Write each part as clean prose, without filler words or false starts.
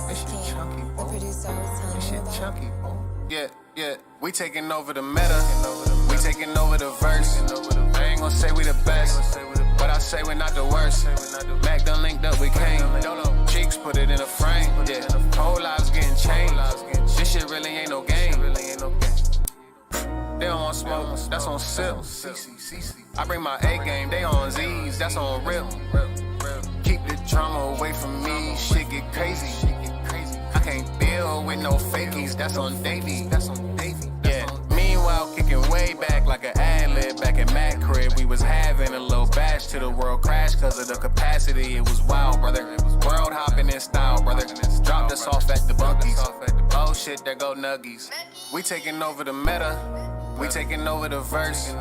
This shit chunky, boy. This shit chunky, boy. Yeah, we taking over the meta. We taking over the verse. I ain't gon' say we the best, but I say we're not the worst. Mac done linked up, we came. Cheeks put it in a frame. Yeah, whole lives getting changed. This shit really ain't no game. They don't want smoke, that's on sip. I bring my A game, they on Z's, that's on real. Keep the drama away from me, shit get crazy. I can't deal with no fakies, that's on Davey. Yeah, meanwhile kicking way back like an ad-lib back in Mac crib. We was having a little bash till the world crashed cause of the capacity. It was wild, brother. World hopping in style, brother. Dropped us off at the Buc-ee's. Oh shit, there go Nuggies. We taking over the meta. We taking over the verse.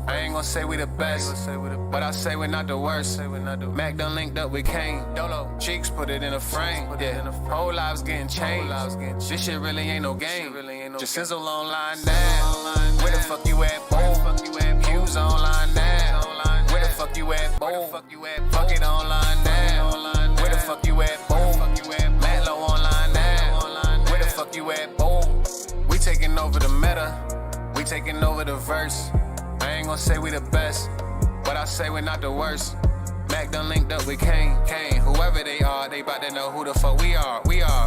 I ain't gon' say we the best, but I say we're not the worst. Mac done linked up, we came. Cheeks put it in a frame. Yeah, whole lives getting changed. This shit really ain't no game. Just sizzle online now. Where the fuck you at, boy? Q's online now. Where the fuck you at, boy? Fuck it online now. Where the fuck you at, boy? Matt Low online now. Where the fuck you at, boy? We taking over the meta. We taking over the verse. I ain't gon' say we the best, but I say we're not the worst. Mac done linked up with Kane. Whoever they are, they bout to know who the fuck we are.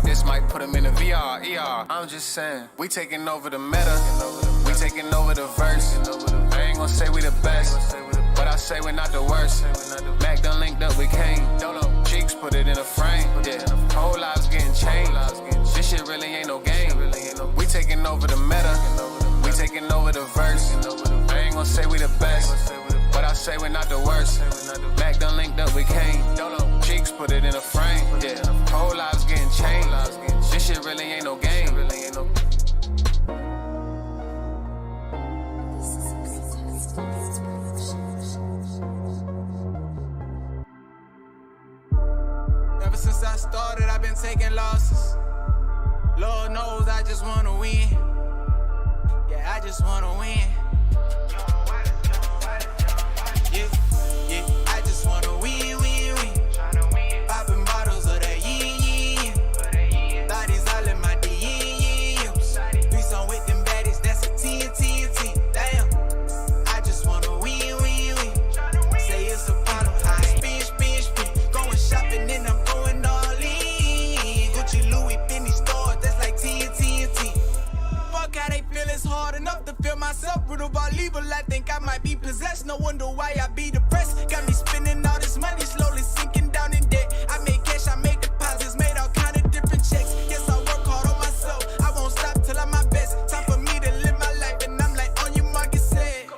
This might put them in the VR, ER. I'm just saying, we taking over the meta. We taking over the verse. I ain't gon' say we the best, but I say we're not the worst. Mac done linked up with Kane. Cheeks put it in a frame. Yeah, whole lives getting changed. This shit really ain't no game. We taking over the meta. We taking over the verse. I ain't gon' say we the best, but I say we're not the worst. Mac done linked up with Kane. Cheeks put it in a frame. Yeah, whole lives getting changed. This shit really ain't no game. Ever since I started, I've been taking losses. Lord knows I just wanna win. Yeah, I just wanna win. Yeah, I just wanna win. Popping bottles of that yin. Thotties all in my DMs. Threesome with them baddies, that's a 10. Damn, I just wanna win. Say it's a problem, high spin. Going shopping and I'm going all in. Gucci, Louis, Fendi stores, that's like 10. Fuck how they feel, it's hard enough to feel myself. Brutal Bolivar, I think I might be possessed. No wonder why I be depressed. Got me spending all this money, slowly sinking down in debt. I make cash, I make deposits, made all kind of different checks. Yes, I work hard on myself, I won't stop till I'm my best. Time for me to live my life, and I'm like on your market set.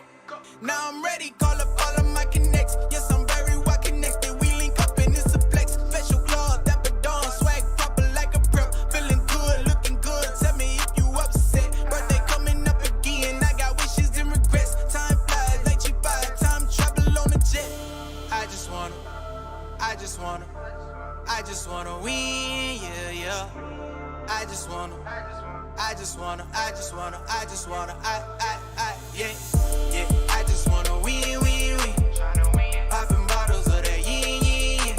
Now I'm ready, call up all of my connects. Yes, I'm very well connected, we link up and it's a flex. Special claws, dapper dawn, swag proper like a prep. Feeling good, looking good, tell me if you upset. Birthday coming up again, I got wishes and regrets. Time flies like cheap flies, time travel on a jet. I just wanna win, yeah. I just wanna, yeah. I just wanna win. Popping bottles of that yin.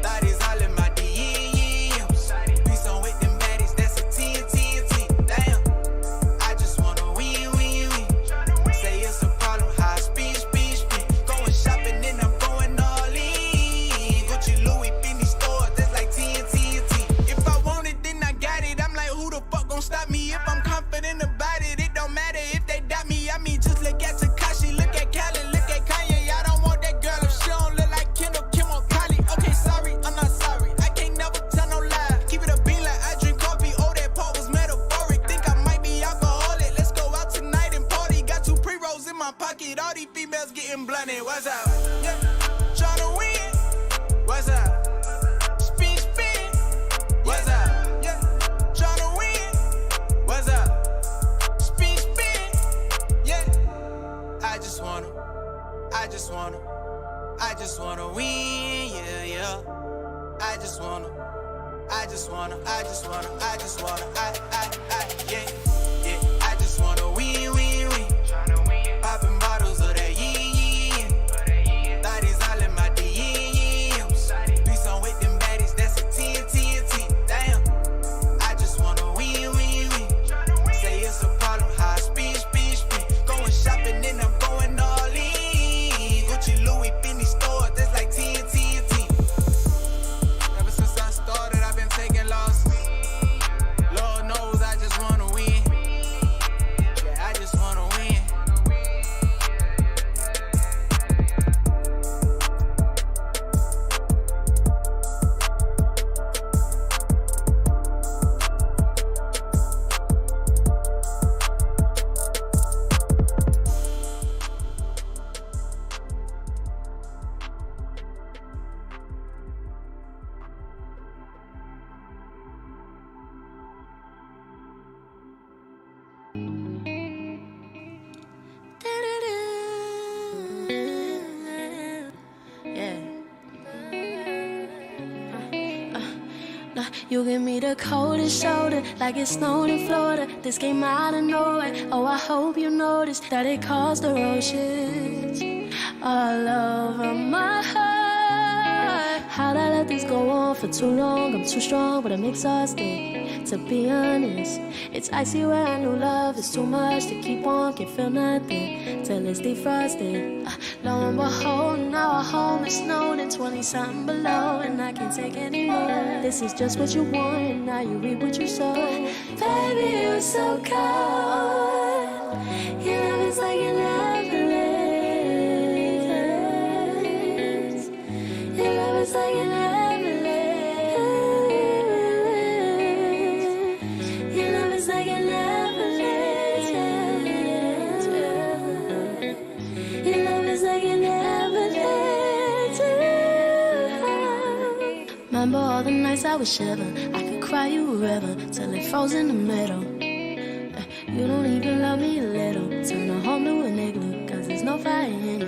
Thotties all in my DMs. Threesome with them baddies, that's a 10. Damn, I just wanna win. Say it's a problem, high spin. Going shopping and I'm going all in. Gucci, Louis, Fendi stores, that's like 10. If I want it, then I got it. I'm like, who the fuck gon' stop me? If I'm confident about it, it don't matter if they doubt me. I mean, just look at Takashi, look at Khaled, look at Kanye. I don't want that girl if she don't look like Kendall, Kim or Kylie. Okay, sorry, I'm not sorry. I can't never tell no lie. Keep it a bean like I drink coffee. Oh, that part was metaphoric. Think I might be alcoholic. Let's go out tonight and party. Got 2 pre-rolls in my pocket. All these females getting blunted. What's up? Yeah, tryna win. What's up? Spin. What's up? Yeah, tryna win. What's up? Spin. Yeah, I just wanna win, yeah. I just wanna, yeah. I just wanna win. Popping bottles of that yin. Thotties all in my DMs. Threesome with them baddies, that's a 10. Damn, You give me the coldest shoulder, like it snowed in Florida. This came out of nowhere. Oh, I hope you noticed that it caused erosions all over my heart. How'd I let this go on for too long? I'm too strong, but I'm exhausted. To be honest, it's icy where I knew love is too much to keep on, can't feel nothing till it's defrosted. Lo and behold, now our home is snowed and 20-something below, and I can't take anymore. This is just what you want, and now you reap what you sow. Baby, you're so cold. Your love is like an avalanche. Your love is like an avalanche. Your love is like an avalanche. Your love is like an avalanche. Remember all the nights I would shiver, I could cry you a river till it froze in the middle. You don't even love me a little. Turn a home to an igloo, cause there's no fire in you.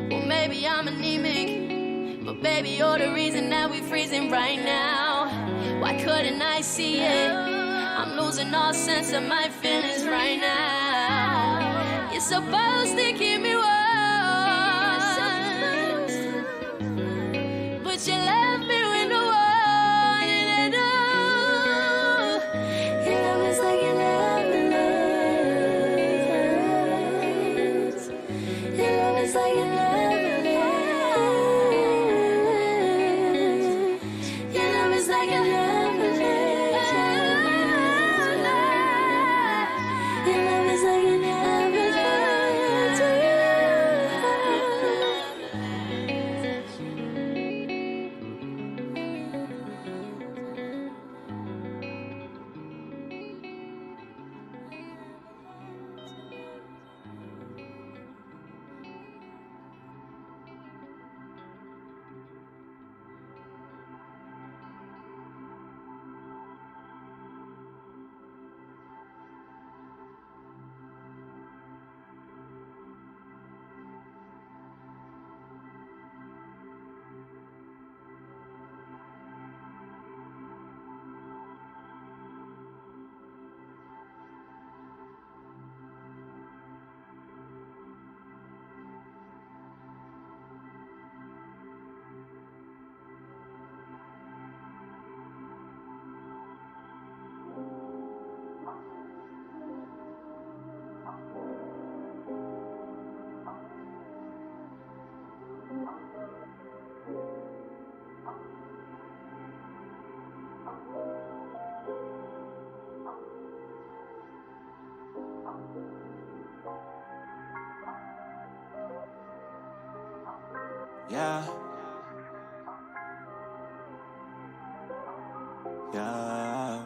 Well, maybe I'm anemic, but baby, you're the reason that we're freezing right now. Why couldn't I see it? I'm losing all sense of my feelings right now. You're supposed to keep me warm, but you left me with no one to do. Your love is like an avalanche. Your love is like an avalanche. Your love is like an avalanche. Your love is like an Yeah. Yeah.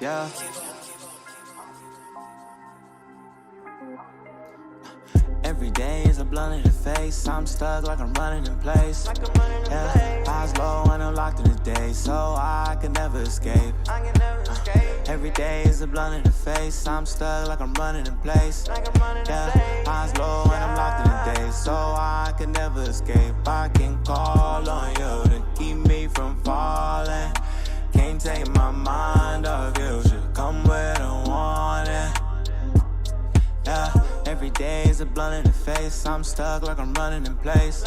Yeah. Every day is a blunt in the face. I'm stuck like I'm running in place. Yeah. Eyes low and I'm locked in the day, so I can never escape. Every day is a blunt in the face. I'm stuck like I'm running in place. Yeah. Eyes low and I'm locked in the day, so I can never escape. I can call on you to keep me from falling. Can't take my mind off you. Should come with a warning. Yeah. Every day is a blunt in the face. I'm stuck like I'm running in place.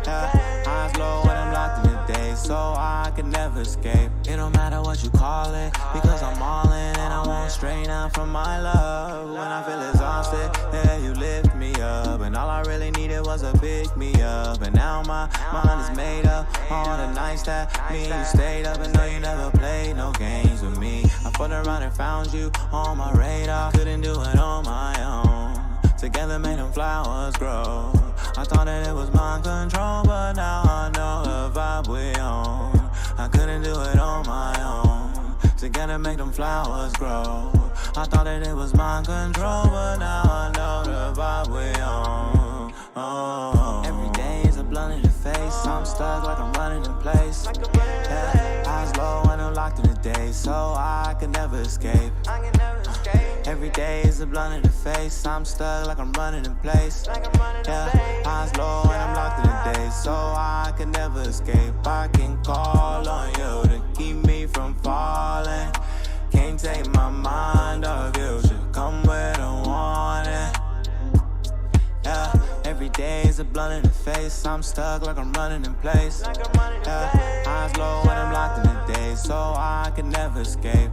Yeah. Eyes low when I'm locked in the day, so I can never escape. It don't matter what you call it, because I'm all in and I won't strain out from my love. When I feel exhausted, yeah, you lift me up, and all I really needed was a pick me up. And now my mind is made up. All the nights that me and you stayed up, and know you never played no games with me. I fought around and found you on my radar. Couldn't do it on my own. Together made them flowers grow. I thought that it was mind control, but now I know the vibe we on. I couldn't do it on my own. Together make them flowers grow. I thought that it was mind control, but now I know the vibe we on. Oh. Every day is a blunt in the face. I'm stuck like I'm running in place. Yeah. Eyes low and I'm locked in the so I can never escape. Every day is a blunt in the face. I'm stuck like I'm running in place. Yeah, eyes low and I'm locked in the days, so I can never escape. I can call on you to keep me from falling. Can't take my mind off you. Should come with a warning. Yeah, every day is a blunt in the face. I'm stuck like I'm running in place. Yeah, eyes low when I'm locked in the days, so I can never escape.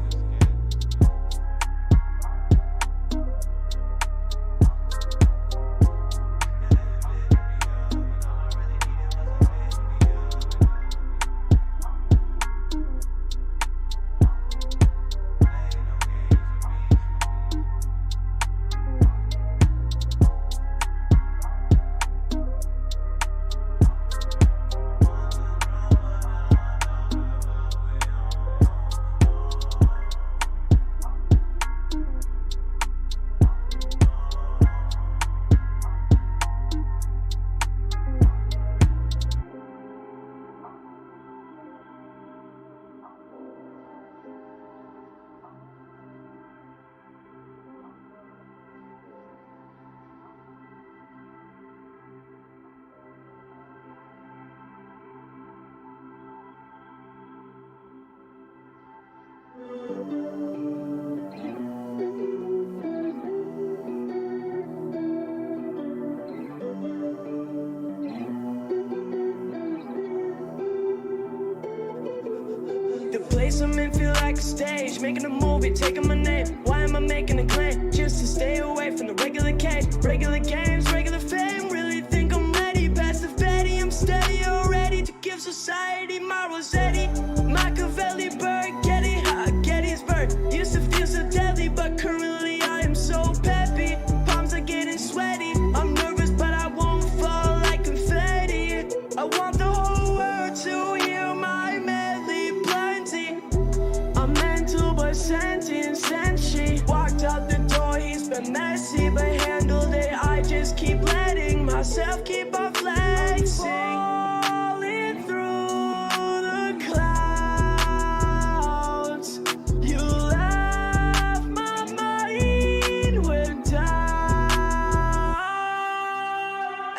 The place I'm in feel like a stage, making a movie, taking my name. Why am I making a claim? Just to stay away from the regular cage. Regular games, regular fame. Really think I'm ready, past the fatty. I'm steady already to give society my Rossetti. Machiavelli, Burgetti, Gettysburg. Used to feel so deadly, but currently I am so peppy. Palms are getting sweaty. I'm nervous, but I won't fall like confetti. I want the whole world to hear my medley plenty. I'm mental but sentient, and she walked out the door. He's been messy but handled it. I just keep letting myself keep on flexing. Falling through the clouds. You left my mind with doubt.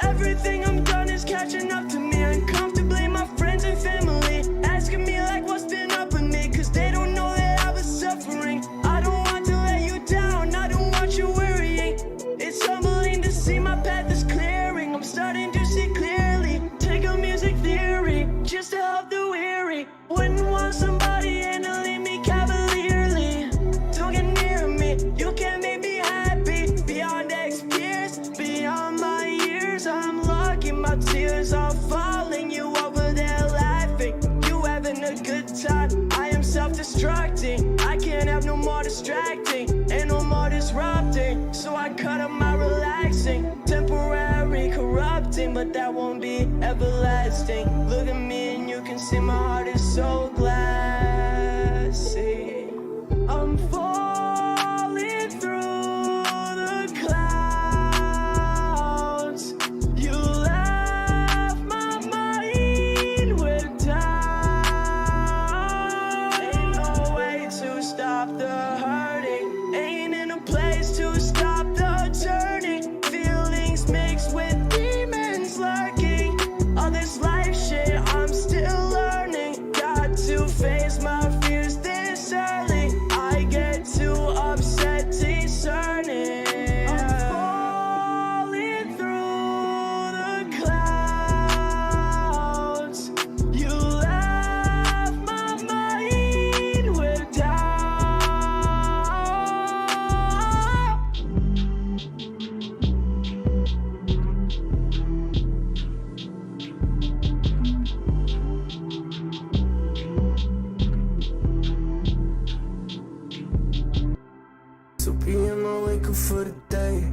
Everything I'm done is catching up to me uncomfortably. My friends and family asking me like what's been up with me, cause they don't know that I was suffering. I don't want to let you down, I don't want you worrying. It's humbling to see my path is clearing. I'm starting to see clearly. Take a music theory just to help the weary. Wouldn't want somebody handling me cavalierly. Don't get near me, you can't make me happy. Beyond years, beyond my years, I'm lucky my tears are falling. You over there laughing, you having a good time. I am self-destructing, I can't have no more distracting and no more disrupting. So I cut up my relaxing, temporary corrupting, but that won't be everlasting. Look at me and you can see my heart is so glassy. I'm falling through the clouds. You left my mind with doubt. Ain't no way to stop the hurting. Ain't in a place to stop the turning. Feelings mixed with demons lurking. All this life shit I'm still learning. Got to face my fears this early. I get too upset discerning. I'm falling through the clouds. You left my mind with doubt. So PM, I wake up for the day.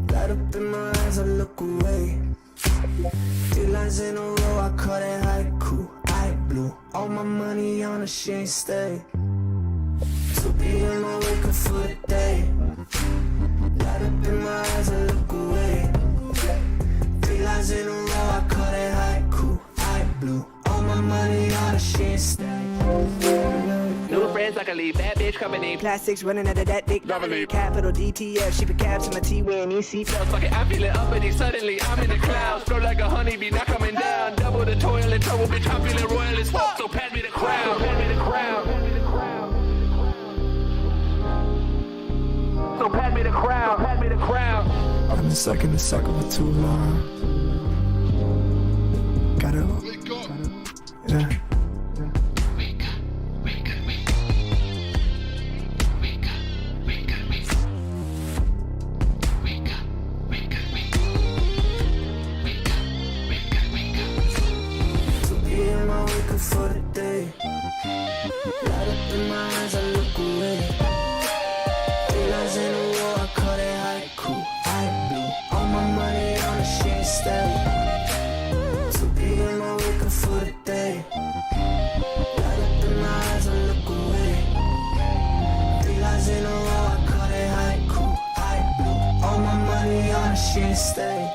Light up in my eyes, I look away. 3 lines in a row, I call that haiku. I blew all my money on a she ain't stay. So PM, I wake up for the day. Light up in my eyes, I look away. 3 lines in a row, I call that haiku. I blew all my money on a she ain't stay. broccoli. Bad bitch coming in. Plastics running out of that dick. Capital DTF, shipping cabs to my T wearing these seatbelts. Fuck it, I feel it uppity. Suddenly I'm in the clouds. Flow like a honeybee, not coming down. Double the toil and trouble, bitch. I'm feeling royal as fuck. So pass me the crown. Pass me the crown. So pass me the crown. Pass me the crown. I've been stuck in the circle for too long. Gotta. Yeah. For the day, light up in my eyes, I look away. Realize in the war, I call it haiku. I blue, all my money on the shit steady. So big in my waking for the day. Light up in my eyes, I look away. Realize in the war, I call it haiku. I blue, all my money on the shit steady.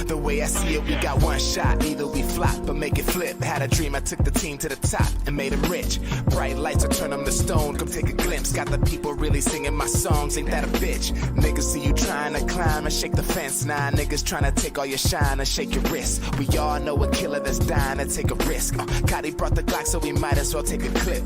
The way I see it, we got one shot. Either we flop or make it flip. Had a dream, I took the team to the top and made them rich. Bright lights, I turn them to stone. Come take a glimpse. Got the people really singing my songs. Ain't that a bitch? Niggas see you trying to climb and shake the fence. Nah, niggas trying to take all your shine and shake your wrist. We all know a killer that's dying to take a risk. Gotti brought the Glock, so we might as well take a clip.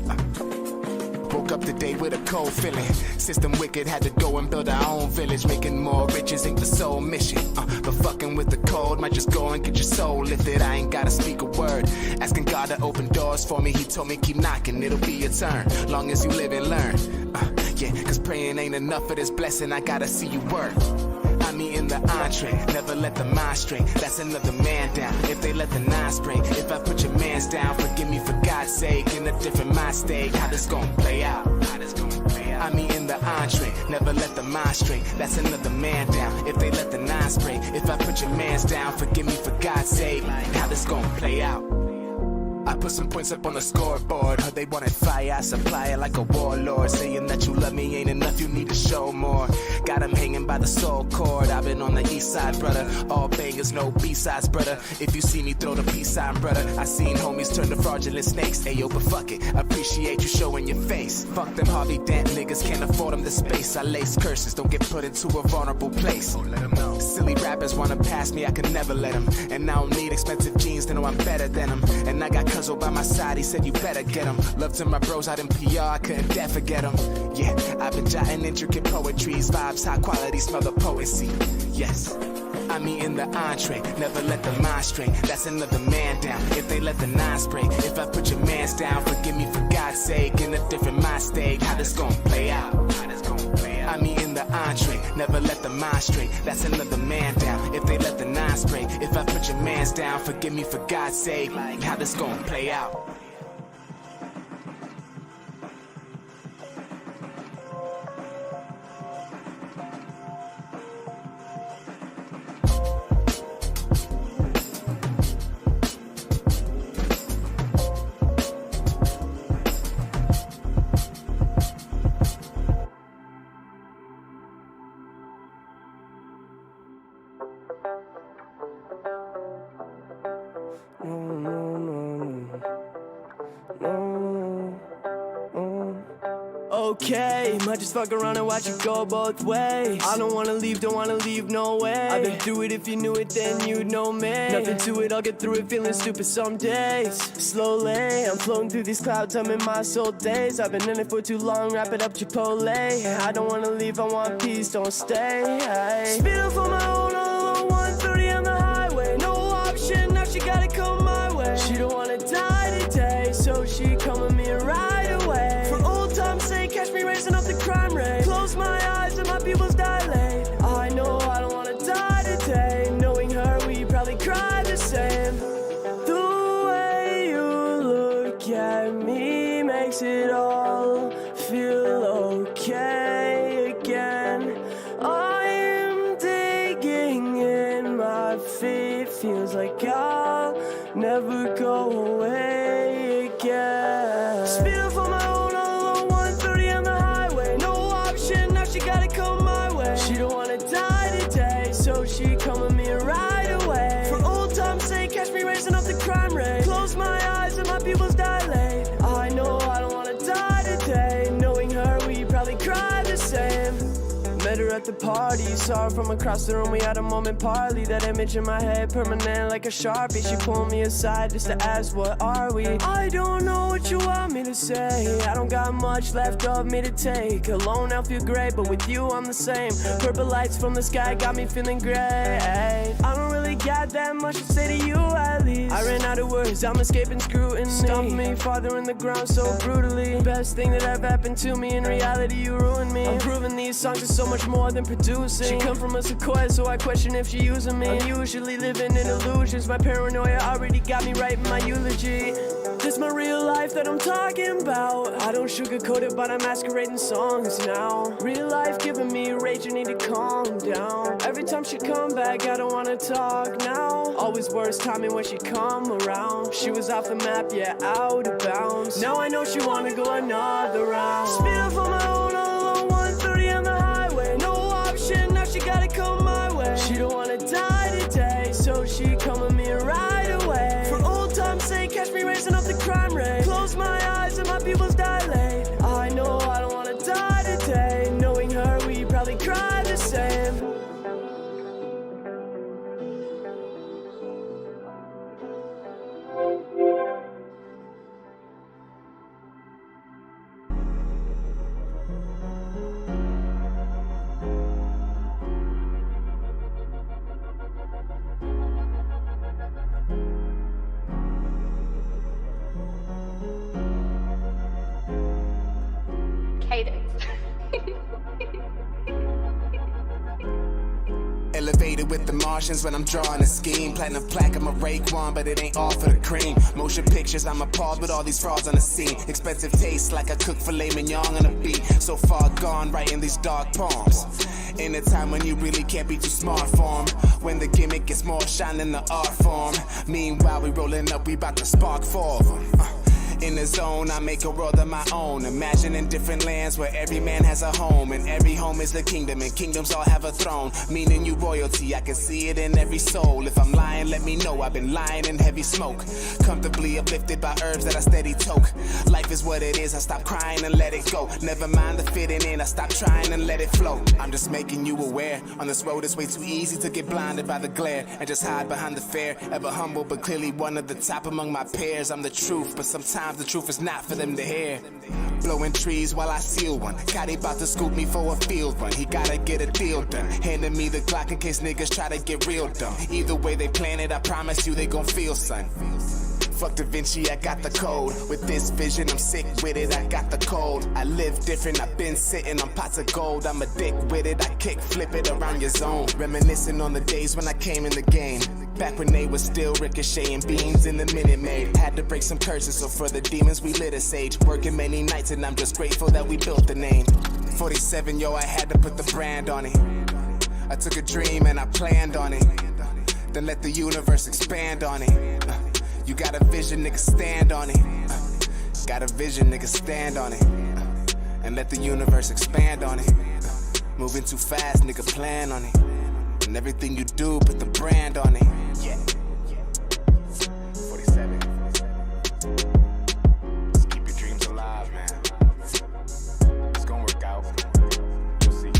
Woke up today with a cold feeling. System wicked, had to go and build our own village. Making more riches ain't the sole mission. But fucking with the code might just go and get your soul lifted. I ain't gotta speak a word. Asking God to open doors for me. He told me keep knocking, it'll be your turn. Long as you live and learn. Yeah, cause praying ain't enough for this blessing. I gotta see you work. I'm eating the entree, never let the mind stray. That's another man down. If they let the nine spray, if I put your mans down, forgive me for God's sake. In a different mind state, how this gon' play out? I'm eating the entree, never let the mind stray. That's another man down. If they let the nine spray, if I put your mans down, forgive me for God's sake. How this gon' play out? I put some points up on the scoreboard. Heard they wanted fire, I supply it like a warlord. Saying that you love me ain't enough, you need to show more. Got them hanging by the soul cord. I've been on the east side, brother. All bangers, no B-sides, brother. If you see me, throw the peace sign, brother. I seen homies turn to fraudulent snakes. Ayo, but fuck it, appreciate you showing your face. Fuck them Harvey Dent niggas, can't afford them the space. I lace curses, don't get put into a vulnerable place. Silly rappers wanna pass me, I can never let them. And I don't need expensive jeans to know I'm better than them. And I got Cuzzo by my side, he said you better get him. Love to my bros out in PR, I couldn't dare forget him. Yeah, I've been jotting intricate poetries, vibes, high quality, smell the poesy. Yes, I'm eating the entree, never let the mind stray. That's another man down. If they let the nine spray, if I put your mans down, forgive me for God's sake. In a different mind state, how this gon' play out? I'm eating the entree, never let the mind stray. That's another man down. If they let the nine spray, if I put your mans down, forgive me for God's sake. How this gon' play out? Okay, might just fuck around and watch it go both ways. I don't wanna leave, no way. I've been through it, if you knew it, then you'd know me. Nothing to it, I'll get through it, feeling stupid some days. Slowly, I'm floating through these clouds, I'm in my soul days. I've been in it for too long, wrap it up Chipotle. I don't wanna leave, I want peace, don't stay. Speeding for my own, all alone, 130 on the highway. No option, now she gotta come my way. She don't wanna die today, so she coming me right away. For old time's sake, catch me raising up the crime rate. Close my eyes and my pupils dilate. I know I don't wanna die today. Knowing her, we probably cry the same. The way you look at me makes it all feel okay again. I am digging in my feet. feels like I'll never go away again. Speeding for my own all alone, 130 on the highway. No option, now she gotta come my way. She don't wanna die today, so she coming me right away. For old time's sake, catch me raising up the crime rate. Close my eyes and my pupils dilate. I know I don't wanna die today. Knowing her, we probably cry the same. Met her at the party, saw her from across the room. We had a moment parley, that image in my head permanent like a Sharpie. She pulled me aside just to ask, what are we? I don't know what you want me to say. I don't got much left of me to take. Alone I feel great, but with you I'm the same. Purple lights from the sky got me feeling great. I don't really got that much to say to you, at least. I ran out of words, I'm escaping scrutiny. Stomped me farther in the ground so brutally. Best thing that ever happened to me, in reality you ruined me. I'm proving these songs are so much more than producing. She come from a sequoia, so I question if she using me. I'm usually living in illusions. My paranoia already got me writing my eulogy. This my real life that I'm talking about. I don't sugarcoat it, but I'm masquerading songs now. Real life giving me rage, you need to calm down. Every time she come back, I don't wanna talk now. Always worst timing when she come around. She was off the map, yeah, out of bounds. Now I know she wanna go another round. Speeding for my own all alone, 130 on the highway. No option, now she gotta come my way. She don't wanna die today, so she coming me right away. For old time's sake, catch me raising up the crime rate. Close my eyes and my pupils dilate. I know I don't wanna die today. Knowing her, we probably cry the same. Cadence. Elevated with the Martians when I'm drawing a scheme. Platinum plaque, I'm a Raekwon, but it ain't all for the cream. Motion pictures, I'm appalled with all these frauds on the scene. Expensive taste, like I cook filet mignon on a beat. So far gone, writing these dark poems. In a time when you really can't be too smart for 'em. When the gimmick gets more shine than the art form. Meanwhile, we rolling up, we bout to spark 4 of them. In the zone, I make a world of my own. Imagining different lands where every man has a home. And every home is the kingdom, and kingdoms all have a throne. Meaning you royalty, I can see it in every soul. If I'm lying, let me know, I've been lying in heavy smoke. Comfortably uplifted by herbs that I steady toke. Life is what it is, I stop crying and let it go. Never mind the fitting in, I stop trying and let it flow. I'm just making you aware, on this road it's way too easy to get blinded by the glare. And just hide behind the fair, ever humble but clearly one of the top among my peers. I'm the truth, but sometimes the truth is not for them to hear. Blowing trees while I seal one. Cotty about to scoop me for a field run. He gotta get a deal done. Handing me the Glock in case niggas try to get real dumb. Either way they plan it, I promise you they gon' feel, son. Fuck Da Vinci, I got the code. With this vision, I'm sick with it, I got the code. I live different, I've been sitting on pots of gold. I'm a dick with it, I kick, flip it around your zone. Reminiscing on the days when I came in the game. Back when they was still ricocheting beams in the Minute Maid. Had to break some curses, so for the demons we lit a sage. Working many nights and I'm just grateful that we built the name. 47, yo, I had to put the brand on it. I took a dream and I planned on it. Then let the universe expand on it. You got a vision, nigga, stand on it. Got a vision, nigga, stand on it. And let the universe expand on it. Moving too fast, nigga, plan on it. And everything you do, put the brand on it. Yeah. 47. Just keep your dreams alive, man. It's gonna work out. You'll see.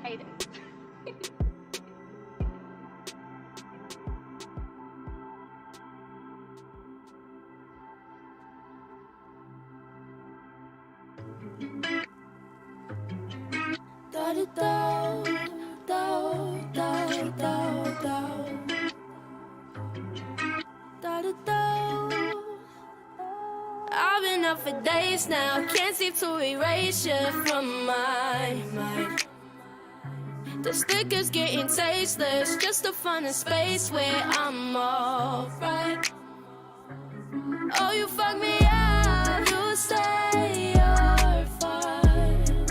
Cadence. Da da da da da da da da da. I've been up for days now, can't seem to erase you from my mind. The stickers getting tasteless, just to find a space where I'm alright. Oh, you fuck me up. say you're fine.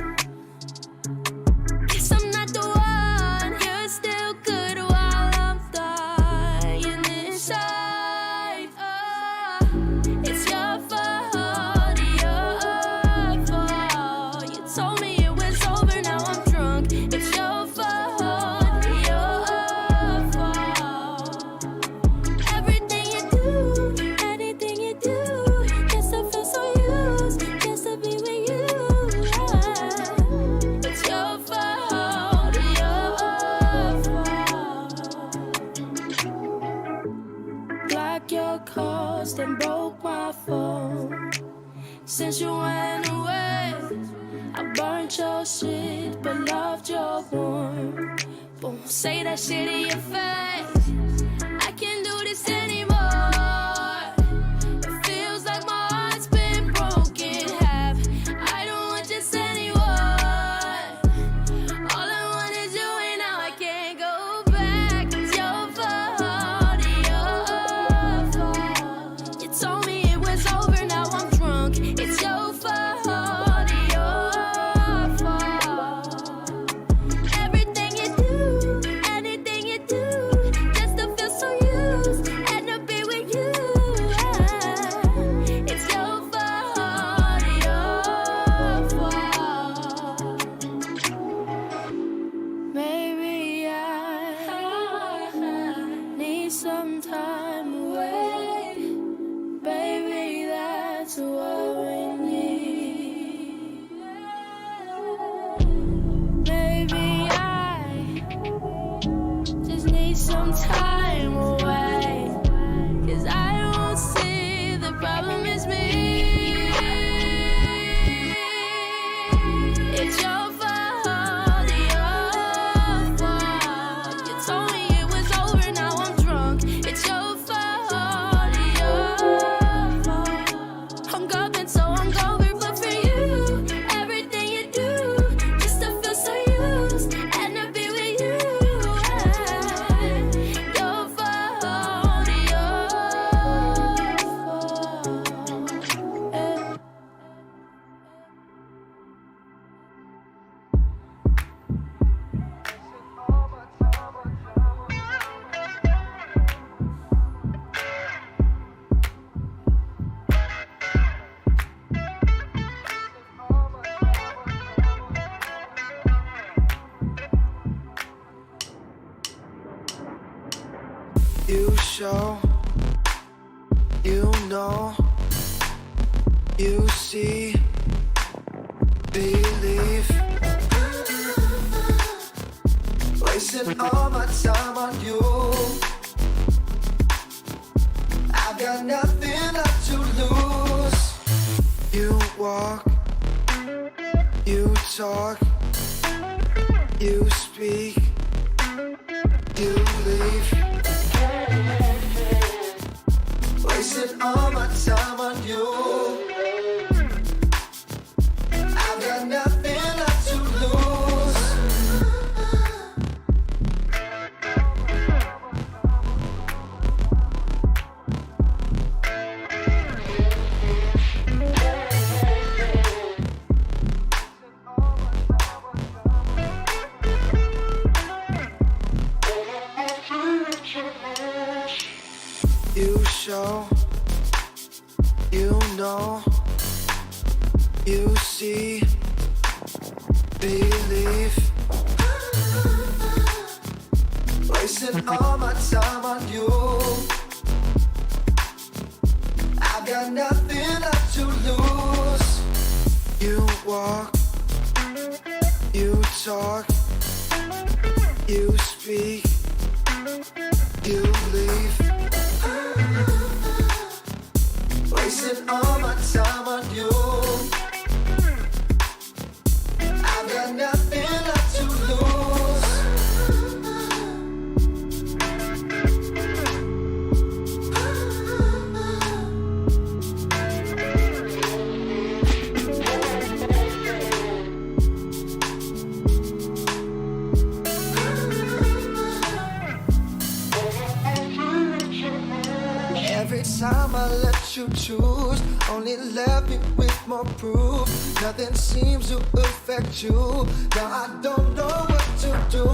Guess I'm not the one. You're still good while I'm dying inside. It's your fault, your fault. You told me it was over, now I'm drunk. It's your fault, your fault. Everything you do, anything you do, just to feel so used, just to be with you. It's your fault, your fault. Block your calls, then broke my phone. Since you went away, I burnt your shit, but loved your warmth. Won't say that shit in your face. I can't do this anymore. It feels like my heart's been broken half. I don't want just anyone. All I want is you, and now I can't go back. It's your fault, your fault. You told me it was over, now I'm drunk. It's your fault, your fault. Everything you do, anything you do, just to feel so used and to be with you. It's your fault, your fault. Maybe I need some time away. Baby, that's what we need. Maybe I just need some time away. 'Cause I don't see the problem is me. It's your fault, your fault. You told me it was over, now I'm drunk. It's your fault, your fault. I'm going so hungover, but for you, everything you do, just to feel so used and to be with you. Your fault, your fault. You show, you know, you see, believe. Wasting all my time on you. I've got nothing left to lose. You walk, you talk, you speak, you leave. Wasting all my time on you. I've got nothing left to lose. You show, you know, you see, believe. Wasting all my time on you. I've got nothing left to lose. You walk, you talk, you speak, you leave. Wasting all my time on you. I've got nothing left to lose. Every time I let you choose, only left me with with more proof. Nothing seems to affect you. Now I don't know what to do.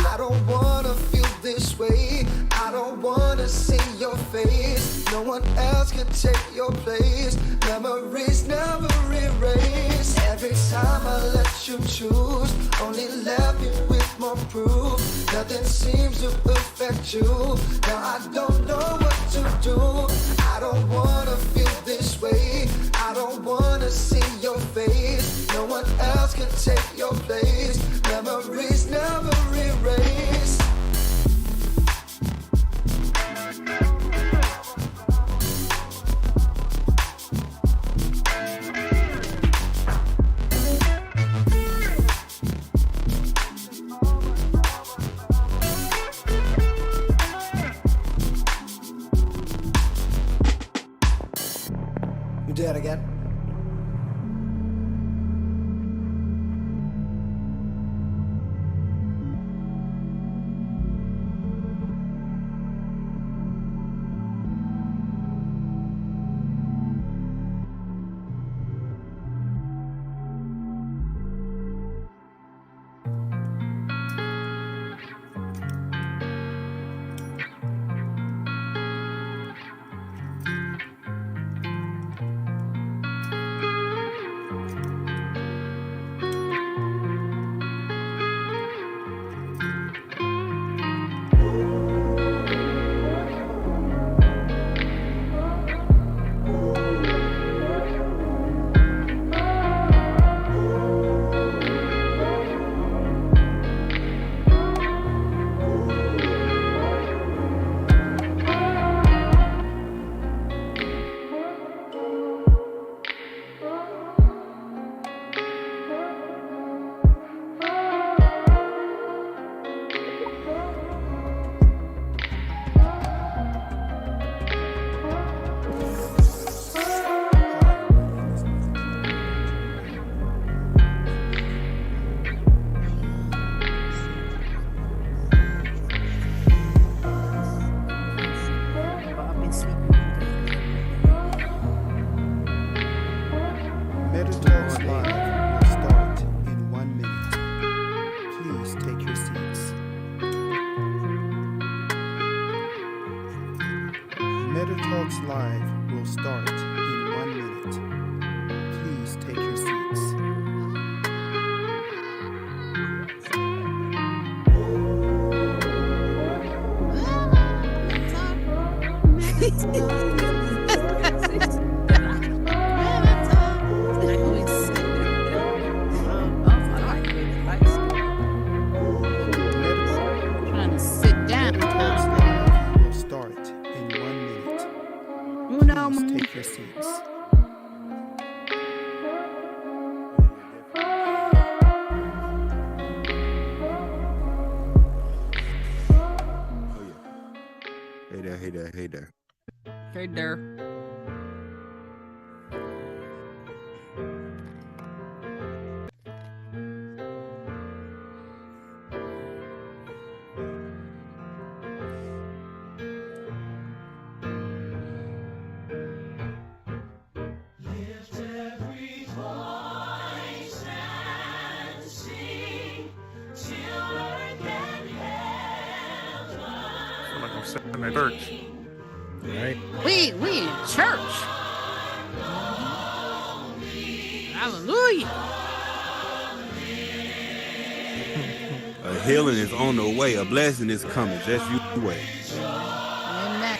I don't wanna feel this way. I don't wanna see your face. No one else can take your place. Memories never erase. Every time I let you choose, only left me with more proof. Nothing seems to affect you. Now I don't know what to do. I don't wanna feel this way. I don't wanna see your face. No one else can take your place. Memories never erase. You do it again. Talks Live will start in 1 minute. Please take your seats. Meta Talks Live will start in 1 minute. Please take your seats. Take your seats. Hey there, hey there, hey there. Hey there. In the church. Right? We in church. Hallelujah. A healing is on the way. A blessing is coming. Just you wait. Amen.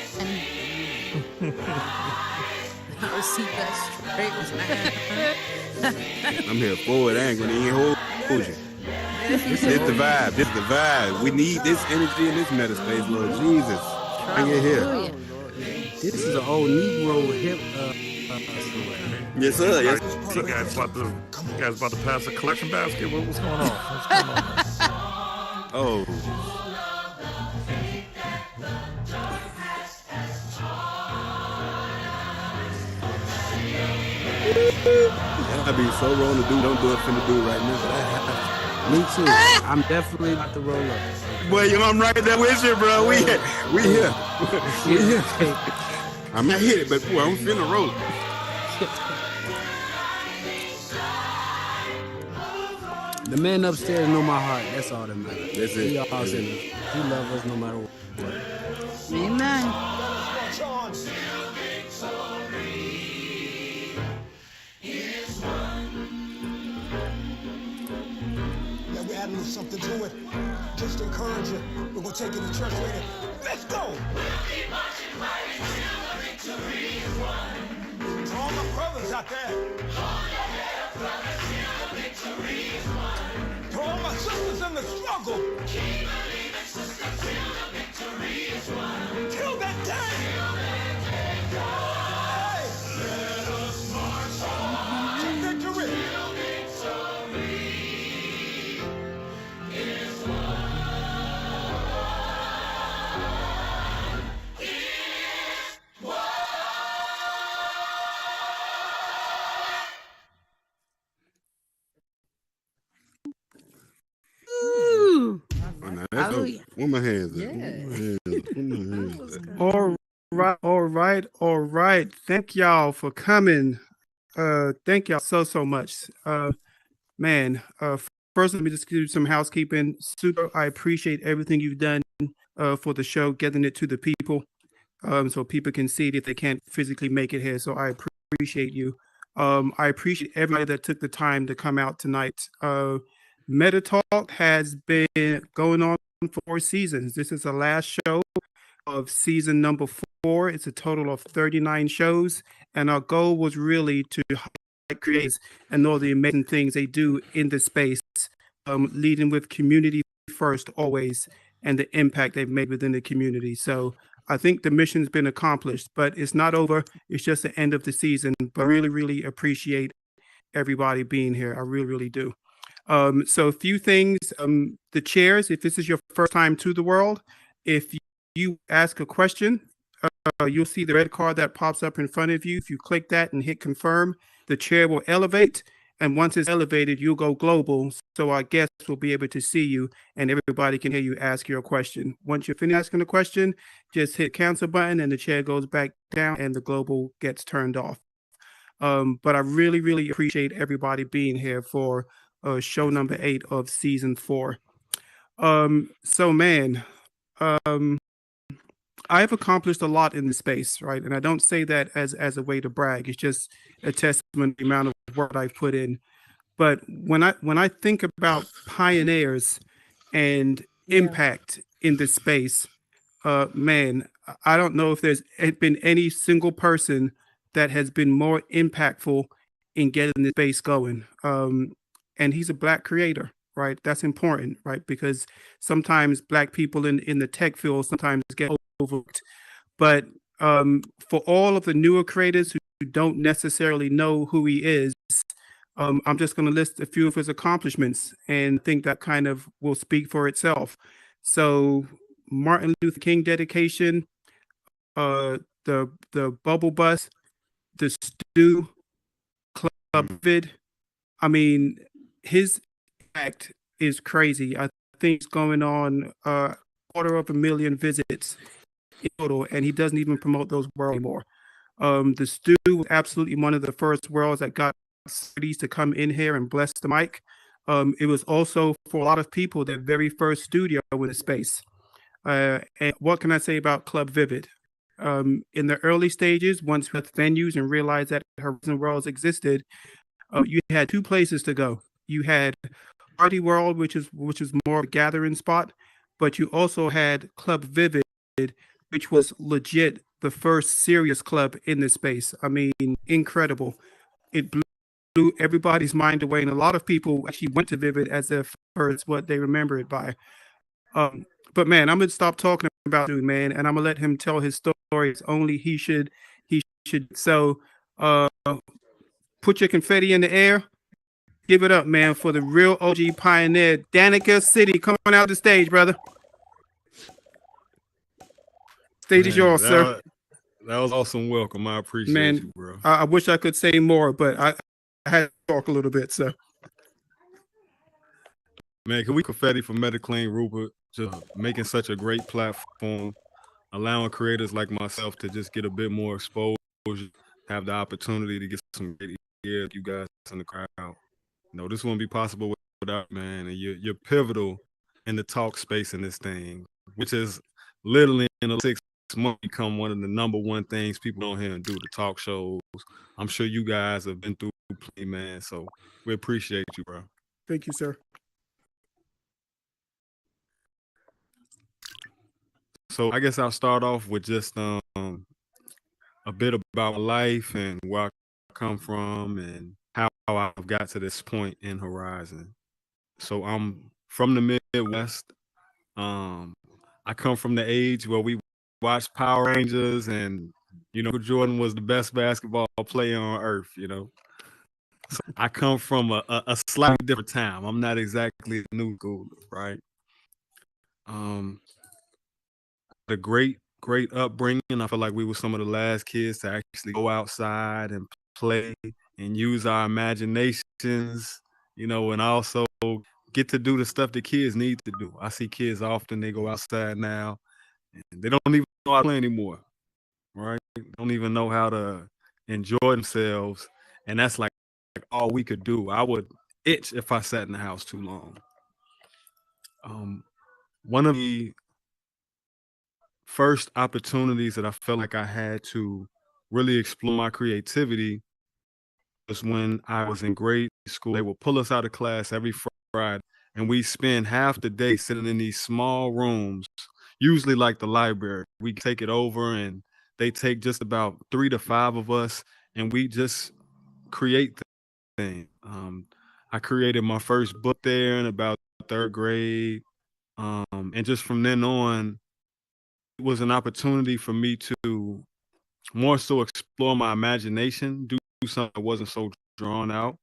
I receive that straight, man. I'm here for it. I ain't gonna even hold you. This is the vibe. This is the vibe. We need this energy in this meta space, Lord Jesus. Bring it here. This is an old Negro hip. Yes, sir. Yes. You guys about to pass a collection basket? What's going on? What's going on? Oh. I'd be so wrong to do. Don't do it finna do right now. Me too. I'm definitely about to roll up. Boy, I'm right there with you, bro. We here. We here. I might hit it, but boy, I'm finna roll. The man upstairs know my heart. That's all that matters. That's it. He all sinners. He loves us no matter what. Amen. Yeah, we add a little something to it. Just to encourage you. We're gonna take it to church later. Let's go! To all my brothers out there. To all my sisters in the struggle. Till that day. Hey! Let us march on to victory. Ooh. Oh, now that's Hallelujah. where my hands at? All right. Thank y'all for coming. Thank y'all so much. Man, first let me just do some housekeeping. Super, I appreciate everything you've done for the show, getting it to the people, so people can see it if they can't physically make it here. So I appreciate you. I appreciate everybody that took the time to come out tonight. Meta Talk has been going on for 4 seasons. This is the last show of season number 4. It's a total of 39 shows, and our goal was really to highlight creators and all the amazing things they do in the space, leading with community first always, and the impact they've made within the community. So I think the mission's been accomplished, but it's not over. It's just the end of the season. But I really, really appreciate everybody being here. I really, really do. So a few things. The chairs, if this is your first time to the world, if you ask a question, you'll see the red card that pops up in front of you. If you click that and hit confirm, the chair will elevate. And once it's elevated, you'll go global. So our guests will be able to see you and everybody can hear you ask your question. Once you're finished asking the question, just hit cancel button and the chair goes back down and the global gets turned off. But I really, really appreciate everybody being here for show number 8 of season 4. So man, I've accomplished a lot in this space, right? And I don't say that as a way to brag. It's just a testament to the amount of work I've put in. But when I think about pioneers and impact in this space, man, I don't know if there's been any single person that has been more impactful in getting this space going. And he's a Black creator, right? That's important, right? Because sometimes Black people in the tech field sometimes get overlooked. But for all of the newer creators who don't necessarily know who he is, I'm just going to list a few of his accomplishments and think that kind of will speak for itself. So Martin Luther King dedication, the Bubble Bus, the Stew, Club Vid. I mean, his impact is crazy. I think it's going on 250,000 visits in total, and he doesn't even promote those worlds anymore. The Stew was absolutely one of the first worlds that got cities to come in here and bless the mic. It was also for a lot of people their very first studio in the space. And what can I say about Club Vivid? In the early stages, once we had venues and realized that Horizon Worlds existed, you had 2 places to go. You had Party World, which is more of a gathering spot, but you also had Club Vivid, which was legit the first serious club in this space. I mean, incredible. It blew everybody's mind away, and a lot of people actually went to Vivid as their first what they remember it by. But man, I'm gonna stop talking about dude, man, and I'm gonna let him tell his stories. Only he should. So, put your confetti in the air. Give it up, man, for the real OG pioneer, Danica City. Come on out the stage, brother. Stage is yours, sir. That was awesome. Welcome. I appreciate you, bro. I wish I could say more, but I had to talk a little bit, so. Man, can we confetti for Metaclean Rupert just making such a great platform, allowing creators like myself to just get a bit more exposure, have the opportunity to get some great ears, you guys in the crowd. No, this wouldn't be possible out, man, and you're pivotal in the talk space in this thing, which is literally in the 6 months become one of the number one things people on here and do, the talk shows. I'm sure you guys have been through plenty, man. So we appreciate you, bro. Thank you, sir. So I guess I'll start off with just a bit about my life and where I come from and how I've got to this point in Horizon. So I'm from the Midwest. I come from the age where we watched Power Rangers and Jordan was the best basketball player on earth, So I come from a slightly different time. I'm not exactly a new school, right? The great upbringing. I feel like we were some of the last kids to actually go outside and play and use our imaginations, and also get to do the stuff that kids need to do. I see kids often, they go outside now and they don't even know how to play anymore, right? They don't even know how to enjoy themselves. And that's like all we could do. I would itch if I sat in the house too long. One of the first opportunities that I felt like I had to really explore my creativity was when I was in grade school. They would pull us out of class every Friday, and we spend half the day sitting in these small rooms, usually like the library. We take it over, and they take just about 3 to 5 of us, and we just create things. I created my first book there in about 3rd grade, and just from then on, it was an opportunity for me to more so explore my imagination, do something that wasn't so drawn out,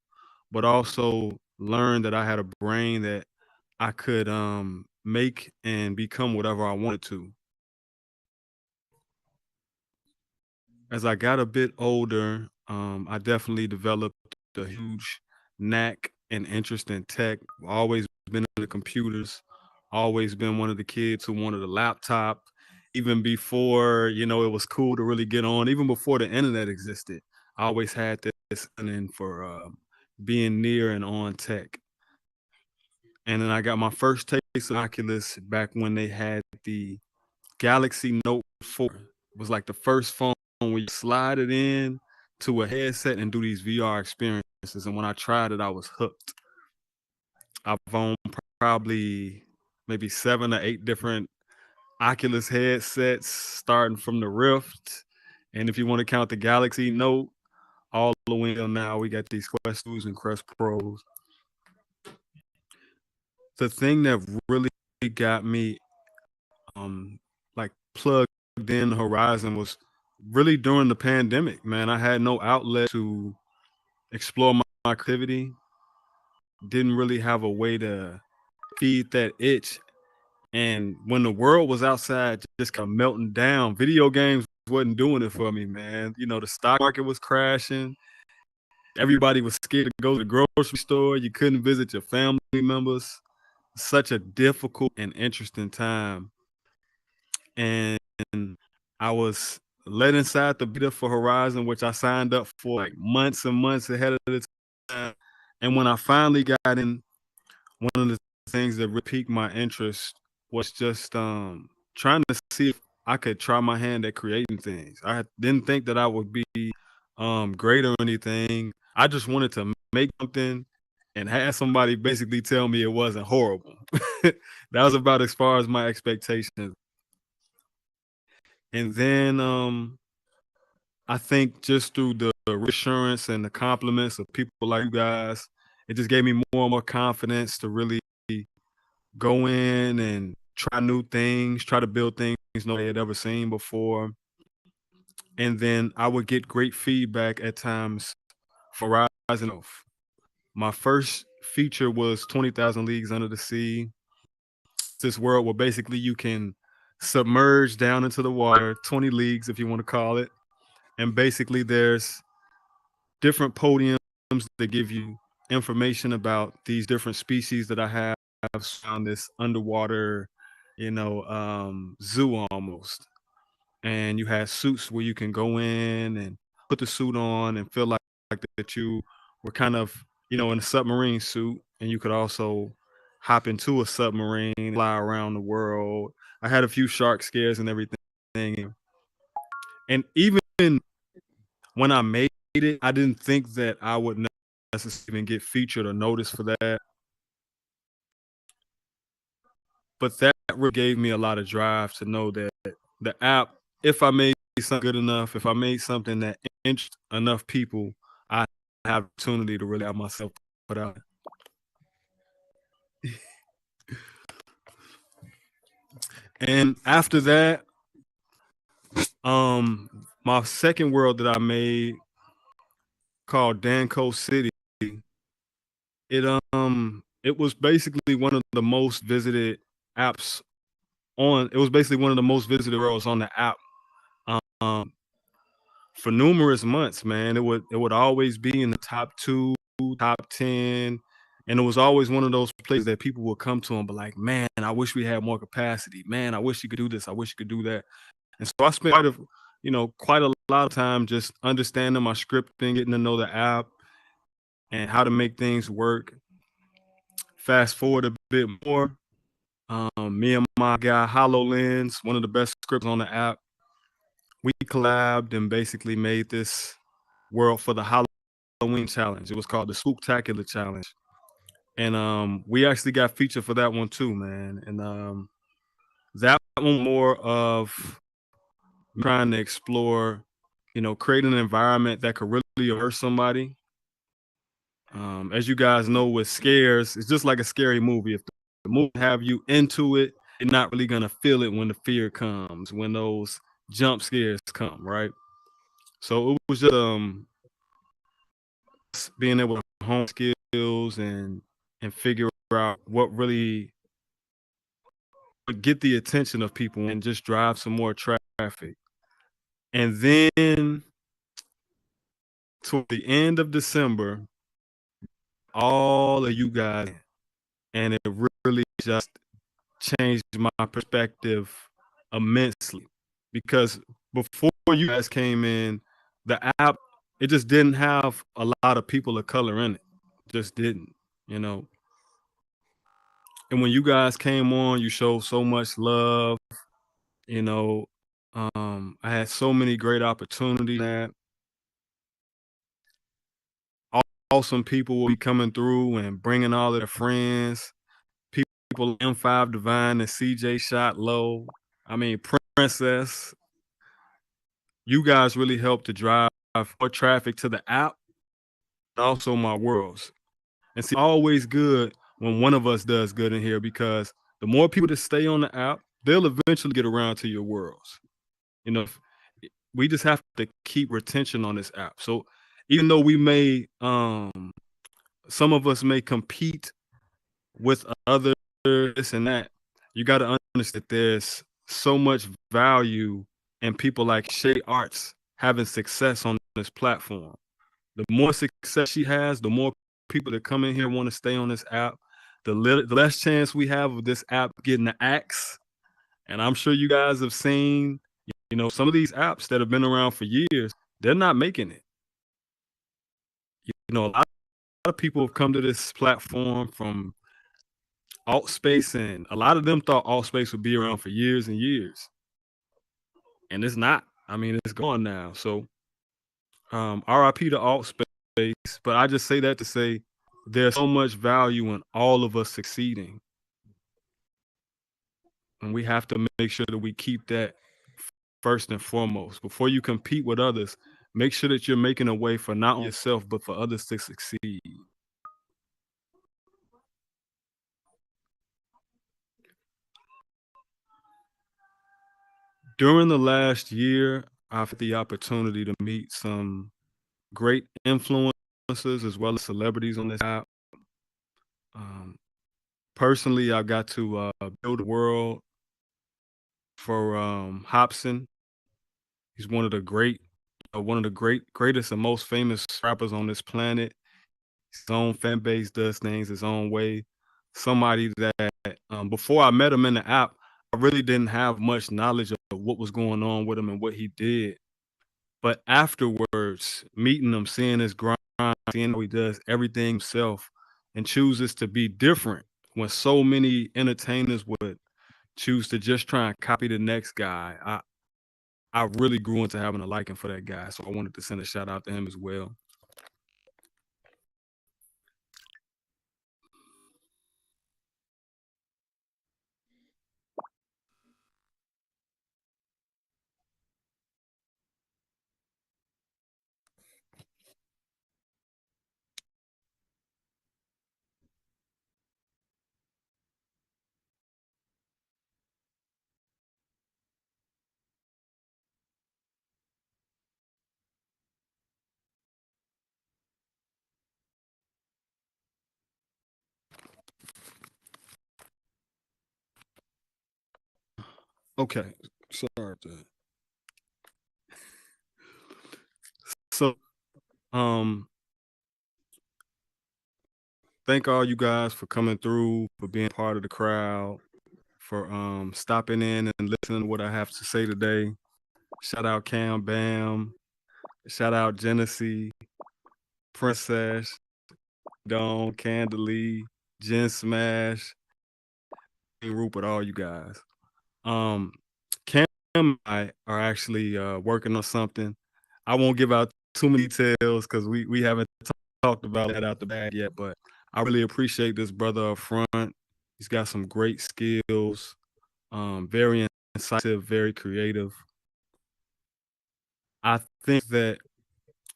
but also learn that I had a brain that I could make and become whatever I wanted to. As I got a bit older, I definitely developed a huge knack and interest in tech. Always been into computers, always been one of the kids who wanted a laptop, even before, it was cool to really get on, even before the internet existed. I always had this in for being near and on tech. And then I got my first taste of Oculus back when they had the Galaxy Note 4. It was like the first phone where you slide it in to a headset and do these VR experiences. And when I tried it, I was hooked. I've owned probably maybe 7 or 8 different Oculus headsets, starting from the Rift. And if you want to count the Galaxy Note, all the way till now, we got these Quest 2s and Quest Pros. The thing that really got me like plugged in Horizon was really during the pandemic, man. I had no outlet to explore my creativity. Didn't really have a way to feed that itch. And when the world was outside just kind of melting down, video games wasn't doing it for me, man. The stock market was crashing. Everybody was scared to go to the grocery store. You couldn't visit your family members. Such a difficult and interesting time. And I was let inside the beta for Horizon, which I signed up for like months and months ahead of the time. And when I finally got in, one of the things that really piqued my interest was just trying to see if I could try my hand at creating things. I didn't think that I would be great or anything. I just wanted to make something and have somebody basically tell me it wasn't horrible. That was about as far as my expectations. And then I think just through the reassurance and the compliments of people like you guys, it just gave me more and more confidence to really go in and try new things, try to build things nobody had ever seen before. And then I would get great feedback at times for Rising Off. My first feature was 20,000 Leagues Under the Sea. This world where basically you can submerge down into the water, 20 leagues if you want to call it. And basically there's different podiums that give you information about these different species that I have on this underwater, zoo almost. And you have suits where you can go in and put the suit on and feel like that you were kind of, in a submarine suit. and you could also hop into a submarine, fly around the world. I had a few shark scares and everything. And even when I made it, I didn't think that I would necessarily even get featured or noticed for that. But that really gave me a lot of drive to know that the app, if I made something good enough, if I made something that interested enough people, I have opportunity to really have myself put out. And after that, my second world that I made called Danco City, it was basically one of the most visited apps it was basically one of the most visited worlds on the app. For numerous months, man. It would always be in the top 2, top 10, and it was always one of those places that people would come to and be like, "Man, I wish we had more capacity. Man, I wish you could do this. I wish you could do that." And so I spent quite a lot of time just understanding my scripting, getting to know the app and how to make things work. Fast forward a bit more, me and my guy HoloLens, one of the best scripts on the app, we collabed and basically made this world for the Halloween challenge. It was called the Spooktacular Challenge. And we actually got featured for that one too, man. And that one more of trying to explore, creating an environment that could really immerse somebody. As you guys know, with scares, it's just like a scary movie. If the movie have you into it, you're not really gonna feel it when the fear comes, when those jump scares come, right? So it was just being able to hone skills and figure out what really would get the attention of people and just drive some more traffic. And then toward the end of December, all of you guys, and it really just changed my perspective immensely, because before you guys came in, the app, it just didn't have a lot of people of color in it. Just didn't, you know. And when you guys came on, you showed so much love, you know. I had so many great opportunities that awesome people will be coming through and bringing all of their friends. People M5 Divine and CJ Shot Low. I mean, Princess. You guys really helped to drive more traffic to the app, and also my worlds. And see, always good when one of us does good in here, because the more people that stay on the app, they'll eventually get around to your worlds. We just have to keep retention on this app. So even though we may, some of us may compete with other this and that, you got to understand that there's so much value in people like Shay Arts having success on this platform. The more success she has, the more people that come in here want to stay on this app, the less chance we have of this app getting the axe. And I'm sure you guys have seen, some of these apps that have been around for years, they're not making it. A lot of people have come to this platform from alt space, and a lot of them thought alt space would be around for years and years. And it's not. I mean, it's gone now. So RIP to alt space. But I just say that to say there's so much value in all of us succeeding. And we have to make sure that we keep that first and foremost. Before you compete with others, make sure that you're making a way for not only yourself, but for others to succeed. During the last year, I've had the opportunity to meet some great influencers as well as celebrities on this app. Personally, I got to build a world for Hobson. He's one of the greatest and most famous rappers on this planet. His own fan base, does things his own way. Somebody that before I met him in the app, I really didn't have much knowledge of what was going on with him and what he did. But afterwards, meeting him, seeing his grind, seeing how he does everything himself, and chooses to be different when so many entertainers would choose to just try and copy the next guy. I really grew into having a liking for that guy. So I wanted to send a shout out to him as well. Okay. Sorry. So thank all you guys for coming through, for being part of the crowd, for stopping in and listening to what I have to say today. Shout out Cam Bam. Shout out Genesee, Princess, Dawn, Candalee, Jen Smash, and Rupert, all you guys. Cam and I are actually working on something. I won't give out too many details because we haven't talked about that out the bag yet, but I really appreciate this brother up front. He's got some great skills, very incisive, very creative. I think that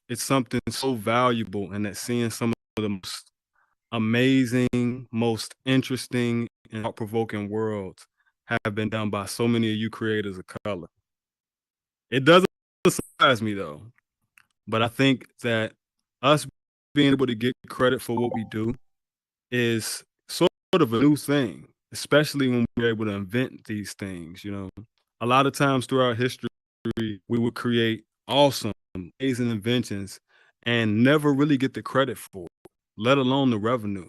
it's something so valuable, and that seeing some of the most amazing, most interesting, and thought-provoking worlds have been done by so many of you creators of color. It doesn't surprise me though, but I think that us being able to get credit for what we do is sort of a new thing, especially when we're able to invent these things. You know, a lot of times throughout history, we would create awesome, amazing inventions and never really get the credit for it, let alone the revenue.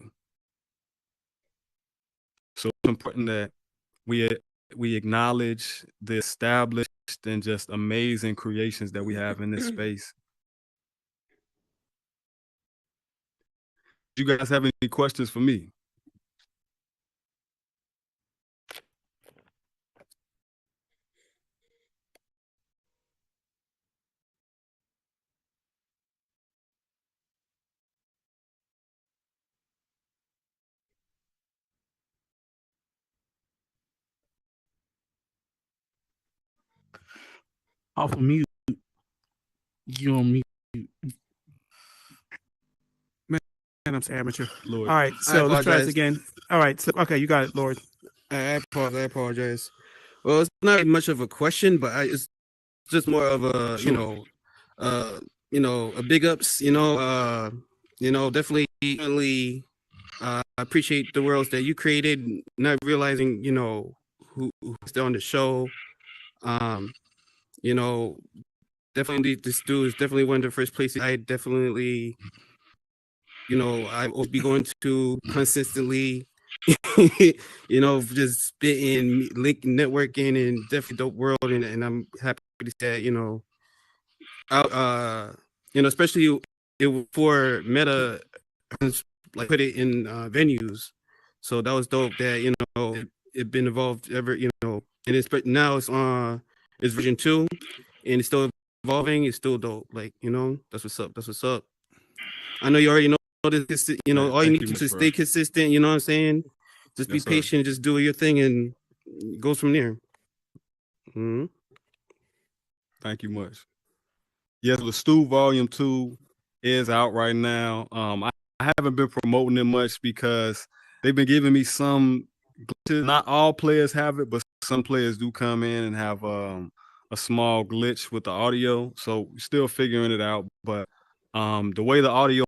So it's important that we acknowledge the established and just amazing creations that we have in this space. Do you guys have any questions for me? Off of mute. You on mute. Man, I'm so amateur. Lord. All right, so let's try this again. All right, so okay, you got it, Lord. I apologize. Well, it's not much of a question, but it's just more of a Sure. a big ups. Definitely. I appreciate the worlds that you created. Not realizing who's still on the show. You know, definitely this dude is definitely one of the first places I definitely I will be going to consistently. Just spitting, link networking, and definitely dope world, and I'm happy to say that, out especially for meta, like put it in venues. So that was dope that it been evolved ever, and it's but now it's version 2 and it's still evolving. It's still dope. Like, that's what's up. That's what's up. I know you already know this, all you Thank need you to much, do is bro. stay consistent, you know what I'm saying? Just be Yes, sir. patient, just do your thing, and it goes from there. Mm-hmm. Thank you much. Yes, the Stew Volume 2 is out right now. I haven't been promoting it much because they've been giving me some glitches. Not all players have it, but some players do come in and have a small glitch with the audio. So we're still figuring it out. But the way the audio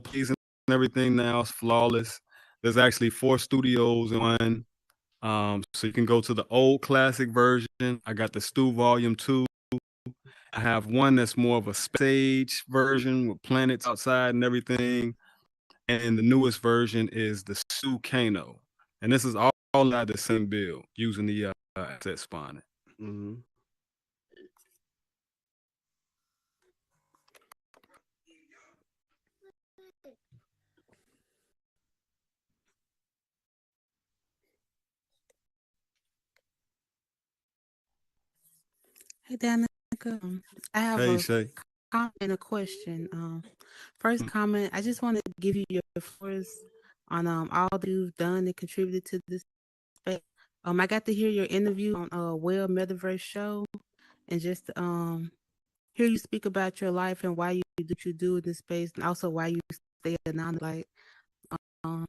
plays and everything now is flawless. There's actually 4 studios in one. So you can go to the old classic version. I got the Stew Volume 2. I have one that's more of a stage version with planets outside and everything. And the newest version is the Sucano. And this is all out the same build using the asset spawning. Mm-hmm. Hey, Danica. I have Hey, a Shay. comment and a question. First comment, I just want to give you your flowers on all that you've done and contributed to this space. I got to hear your interview on Well Metaverse show, and just hear you speak about your life and why you do what you do in this space, and also why you stay anonymous. Like, um,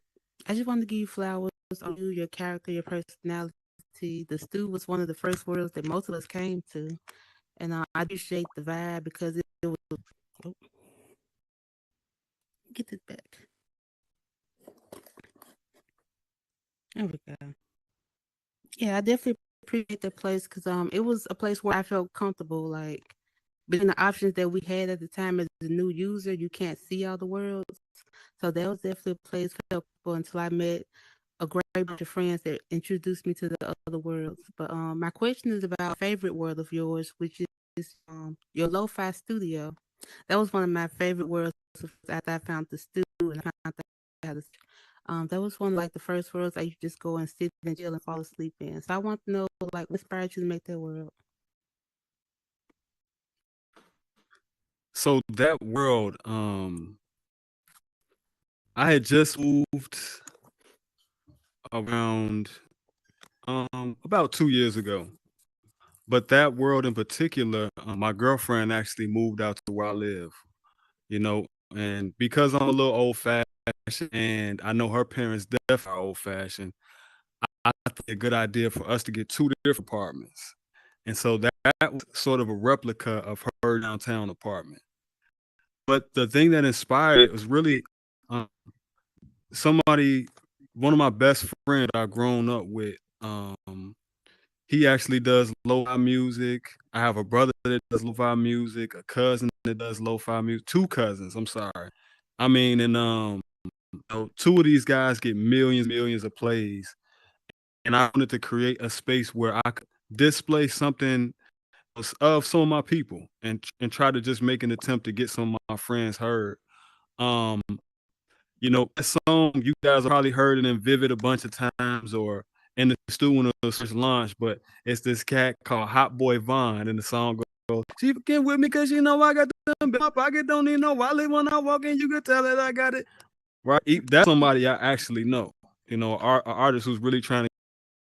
I just want to give you flowers on you, your character, your personality. The stew was one of the first worlds that most of us came to, and I appreciate the vibe because it was. Oh, get it back. There we go. Yeah, I definitely appreciate that place because it was a place where I felt comfortable. Like, between the options that we had at the time as a new user, you can't see all the worlds. So that was definitely a place felt comfortable until I met a great bunch of friends that introduced me to the other worlds. But my question is about a favorite world of yours, which is your lo-fi studio. That was one of my favorite worlds after I found the studio and I found that that was one of like the first worlds I used to just go and sit and chill and fall asleep in. So I want to know like what inspired you to make that world. So that world, I had just moved around about 2 years ago. But that world in particular, my girlfriend actually moved out to where I live, you know, and because I'm a little old fashioned and I know her parents definitely are old fashioned, I think a good idea for us to get two different apartments. And so that was sort of a replica of her downtown apartment. But the thing that inspired it was really um, somebody, one of my best friends I've grown up with. He actually does lo-fi music. I have a brother that does lo-fi music, a cousin that does lo-fi music, two cousins. I'm sorry. I mean, and two of these guys get millions of plays, and I wanted to create a space where I could display something of some of my people and try to just make an attempt to get some of my friends heard. Um, that song you guys have probably heard it in Vivid a bunch of times or in the stew when it was first launched, but it's this cat called Hot Boy Vaughn, and the song goes, "She get with me because I got them in my pocket, don't need no wallet when I walk in, you can tell that I got it." Right? That's somebody I actually know. An artist who's really trying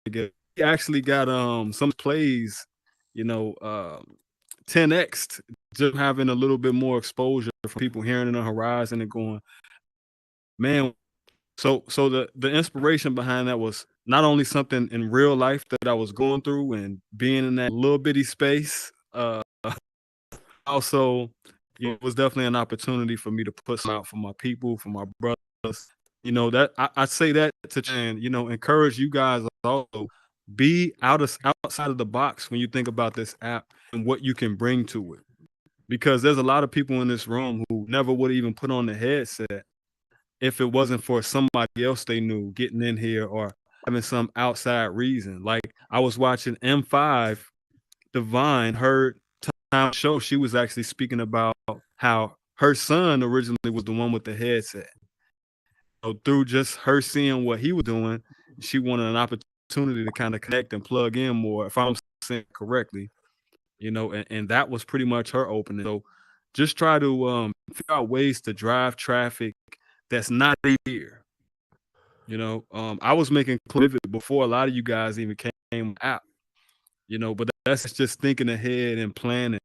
to get. He actually got some plays, 10x, just having a little bit more exposure for people hearing it on the horizon and going, man. So the inspiration behind that was not only something in real life that I was going through and being in that little bitty space, also, it was definitely an opportunity for me to put some out for my people, for my brothers. That I say that to encourage you guys also be outside of the box when you think about this app and what you can bring to it. Because there's a lot of people in this room who never would even put on the headset if it wasn't for somebody else they knew getting in here or having some outside reason. Like I was watching M5 Divine, her time show, she was actually speaking about how her son originally was the one with the headset. So through just her seeing what he was doing, she wanted an opportunity to kind of connect and plug in more, if I'm saying it correctly, and that was pretty much her opening. So just try to figure out ways to drive traffic that's not here. I was making Pivot before a lot of you guys even came out, but that's just thinking ahead and planning.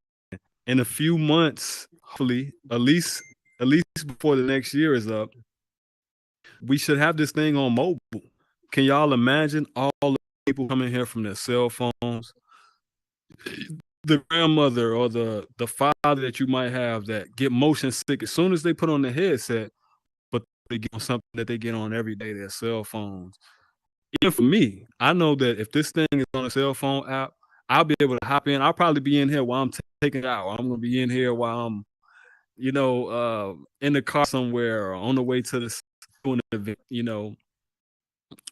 In a few months, hopefully, at least before the next year is up, we should have this thing on mobile. Can y'all imagine all the people coming here from their cell phones? The grandmother or the father that you might have that get motion sick as soon as they put on the headset, but they get on something that they get on every day, their cell phones. Even for me, I know that if this thing is on a cell phone app, I'll be able to hop in. I'll probably be in here while I'm taking it out. I'm gonna be in here while I'm, in the car somewhere or on the way to the event.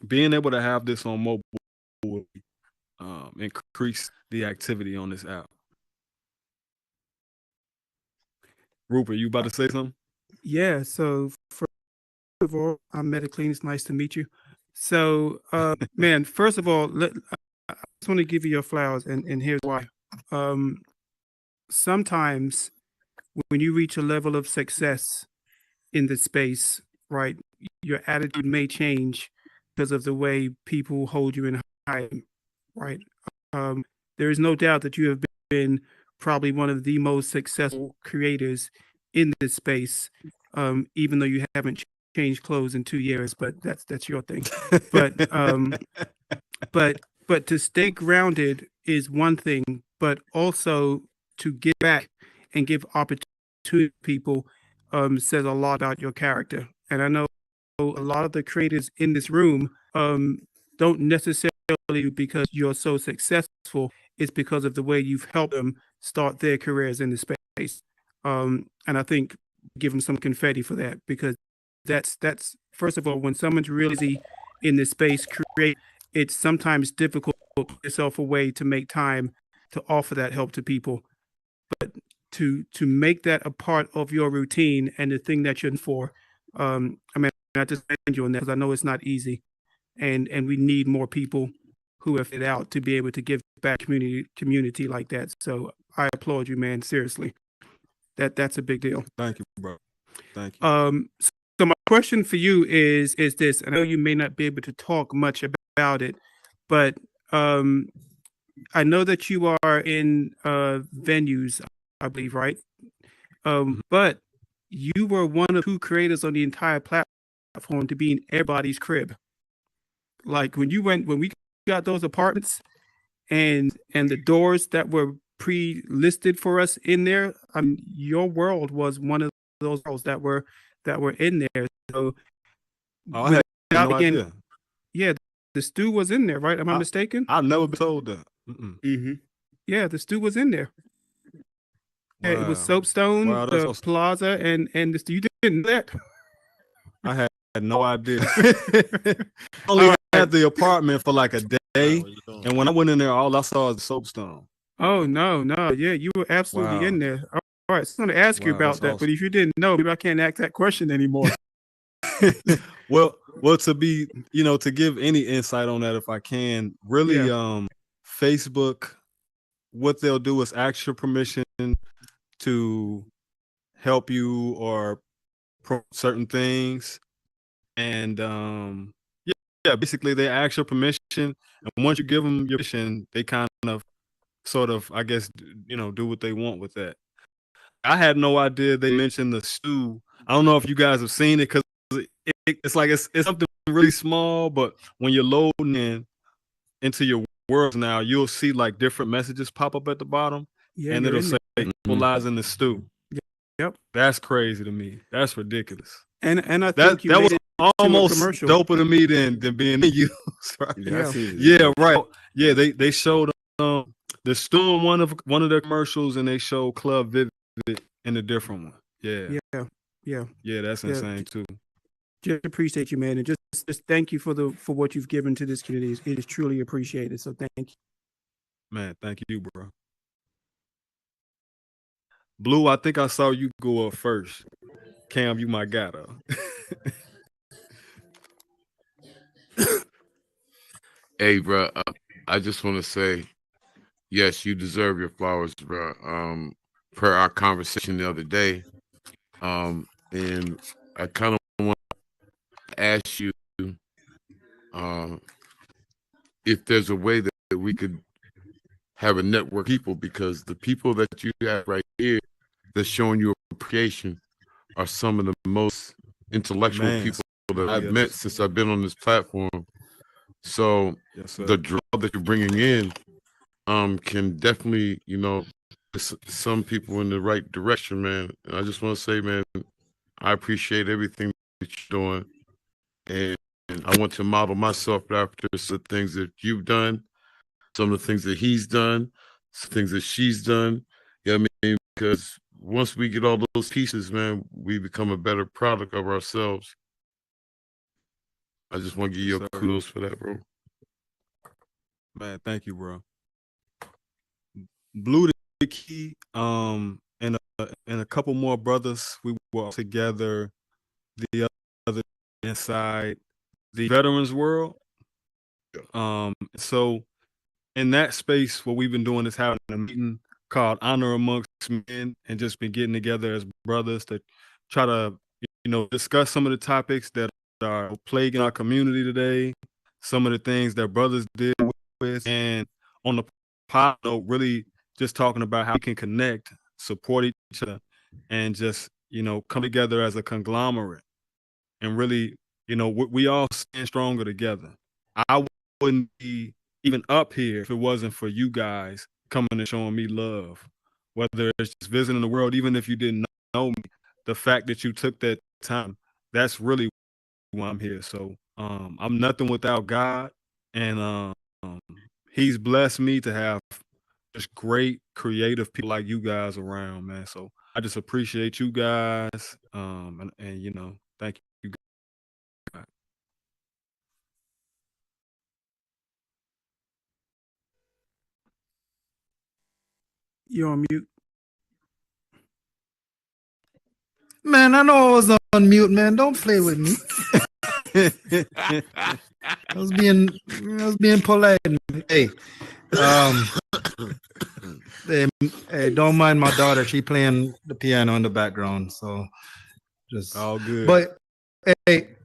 Being able to have this on mobile will increase the activity on this app. Rupert, you about to say something? Yeah. So first of all, I'm Meta Clean. It's nice to meet you. So, man, first of all, I just want to give you your flowers, and here's why. sometimes when you reach a level of success in the space, right, your attitude may change because of the way people hold you in high, right? There is no doubt that you have been probably one of the most successful creators in this space, even though you haven't changed clothes in 2 years, but that's your thing. But but but to stay grounded is one thing, but also to give back and give opportunity to people says a lot about your character. And I know a lot of the creators in this room don't necessarily because you're so successful. It's because of the way you've helped them start their careers in the space. And I think give them some confetti for that because that's first of all when someone's really in this space create it's sometimes difficult to put yourself a way to make time to offer that help to people, but to make that a part of your routine and the thing that you're in for. I mean, I just thank you on that because I know it's not easy, and we need more people who have it out to be able to give back community like that. So I applaud you, man. Seriously, that's a big deal. Thank you, bro. Thank you. So my question for you is this. I know you may not be able to talk much about it, but I know that you are in venues, I believe, right? But you were one of two creators on the entire platform to be in everybody's crib. Like when we got those apartments and the doors that were pre-listed for us in there, your world was one of those worlds that were in there. So I had no idea. Yeah, the stew was in there, right? Am I mistaken? I've never been told that. Yeah, the stew was in there. Yeah, it was Wow. Soapstone, Wow, the that's Plaza, and the stew. You didn't know that? I had no idea. Only had the apartment for like a day, and when I went in there, all I saw was Soapstone. Oh no, yeah, you were absolutely Wow. in there. All right, so I'm going to ask you Wow, about that's that, awesome. but if you didn't know, maybe I can't ask that question anymore. Well, to be, to give any insight on that, if I can, really, Facebook, what they'll do is ask your permission to help you or promote certain things, and yeah, basically they ask your permission, and once you give them your permission, they kind of, sort of, I guess, do what they want with that. I had no idea they mentioned the stew. I don't know if you guys have seen it because it's like it's something really small, but when you're loading into your worlds now, you'll see like different messages pop up at the bottom, Yeah, and you're it'll in say equalizing the stew. Yep. That's crazy to me. That's ridiculous. And I That think you was made it to a almost commercial. doper to me than being in use. Right? Yeah, right. Yeah, they showed the stew in one of their commercials, and they showed Club Vivid in a different one. Yeah, that's insane too. Just appreciate you, man, and just thank you for what you've given to this community. It is truly appreciated. So thank you, man. Thank you, bro. Blue, I think I saw you go up first. Cam, you my guy though. Hey, bro, I just want to say, yes, you deserve your flowers, bro. Per our conversation the other day, and I kind of want to ask you, if there's a way that we could have a network of people, because the people that you have right here that's showing you appreciation are some of the most intellectual people that I've met since I've been on this platform. So the draw that you're bringing in can definitely, some people in the right direction, man. And I just want to say, man, I appreciate everything that you're doing, and I want to model myself after the things that you've done, some of the things that he's done, some things that she's done. You know what I mean? Because once we get all those pieces, man, we become a better product of ourselves. I just want to give you kudos for that, bro. Man, thank you, bro. Blue the Key, and a couple more brothers, we were all together the other inside the veterans world. So in that space, what we've been doing is having a meeting called Honor Amongst Men, and just been getting together as brothers to try to, discuss some of the topics that are plaguing our community today, some of the things that brothers deal with, and on the pod note, really just talking about how we can connect, support each other, and just, come together as a conglomerate. And really, we all stand stronger together. I wouldn't be even up here if it wasn't for you guys coming and showing me love. Whether it's just visiting the world, even if you didn't know me, the fact that you took that time, that's really why I'm here. So I'm nothing without God, and He's blessed me to have just great creative people like you guys around, man. So I just appreciate you guys, and thank you. God. You're on mute. Man, I know I was on mute, man. Don't play with me. I was being polite. Hey, hey, don't mind my daughter. She playing the piano in the background, so just all good. But hey,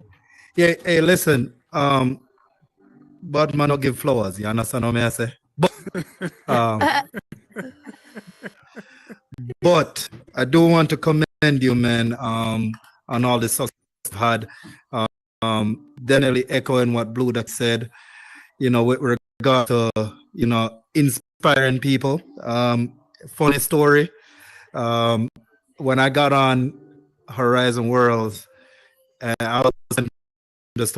yeah, hey, listen. But man, don't give flowers. You understand what I say? But I do want to commend you, man, on all the success you've had. Definitely echoing what Blue Duck said, with regard to, inspiring people. Funny story. When I got on Horizon Worlds, I was just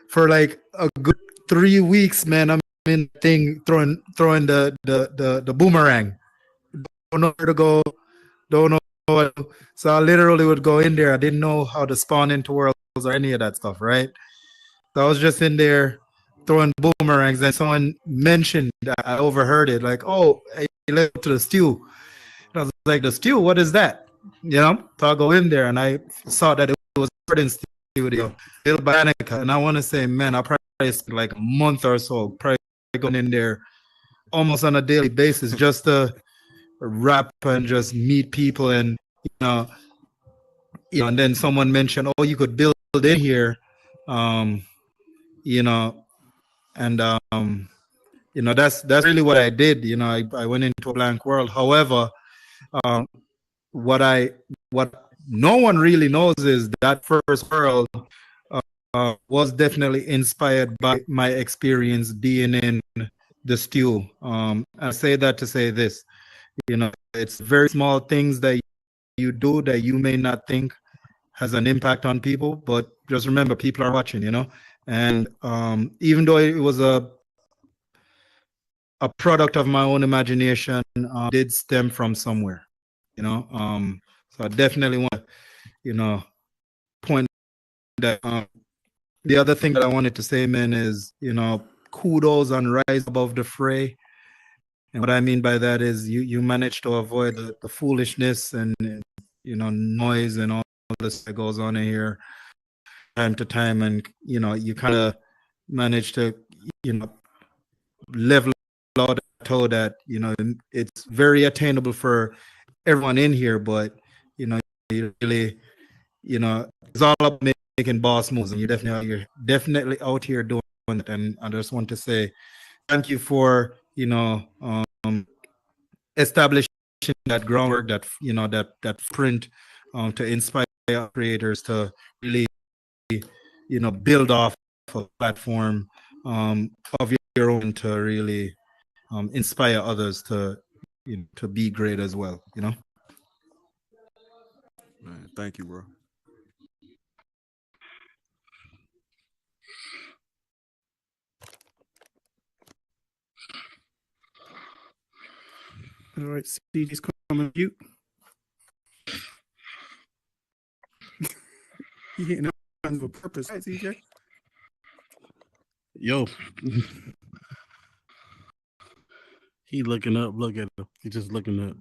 for like a good 3 weeks, man. I'm in thing throwing the boomerang. Don't know where to go. Don't know what. So I literally would go in there. I didn't know how to spawn into worlds or any of that stuff, right? So I was just in there throwing boomerangs, and someone mentioned, I overheard it, like, "Oh, hey, let's go to the stew." And I was like, "The stew? What is that?" So I go in there and I saw that it was a recording studio, built by Danicca. And I want to say, man, I probably spent like a month or so probably going in there almost on a daily basis just to rap and just meet people. And and then someone mentioned, "Oh, you could build in here," and that's really what I did. I went into a blank world. However, what no one really knows is that first world was definitely inspired by my experience being in the stew. I say that to say this, it's very small things that you do that you may not think has an impact on people, but just remember, people are watching, and even though it was a product of my own imagination, did stem from somewhere, so I definitely want to, point that. The other thing that I wanted to say, man, is, kudos on rise above the fray. And what I mean by that is you managed to avoid the foolishness and, noise and all this that goes on in here time to time. And, you kind of managed to, level out toe that, it's very attainable for everyone in here, but, you really, it's all about making boss moves, and you're definitely out here doing it. And I just want to say thank you for establishing that groundwork, that that print, to inspire creators to really build off a platform of your own, to really inspire others to to be great as well. Man, thank you, bro. All right, CJ's coming to you. You hitting on with purpose, right, CJ? Yo. He looking up. Look at him. He just looking up.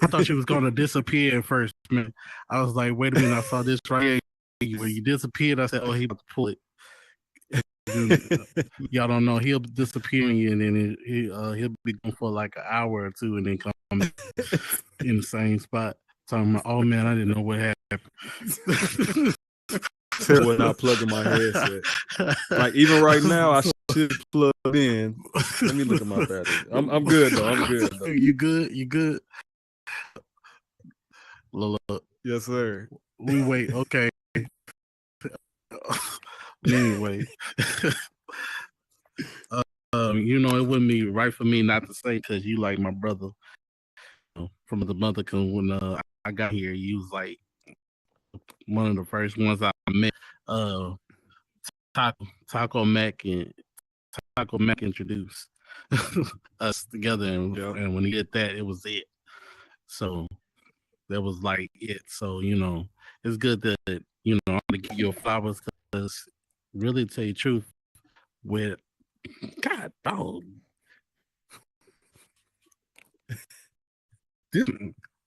I thought she was going to disappear at first, man. I was like, wait a minute. I saw this right here. When you disappeared, I said, oh, he about to pull it. y'all don't know, he'll disappear on you, and then he'll be gone for like an hour or two, and then come in the same spot talking about, oh man, I didn't know what happened. Terrible not plugging my headset. Like even right now, I should plug in. Let me look at my battery. I'm good though. I'm good. Though. You good? You good? Look. Yes, sir. We wait. Okay. Anyway, you know, it wouldn't be right for me not to say because you like my brother from the mother. Cause when I got here, you was like one of the first ones I met. Taco Mac introduced us together, and when he did that, it was it. So that was like it. So you know, it's good that you know I'm gonna give you flowers because really, to tell you the truth, with God dog,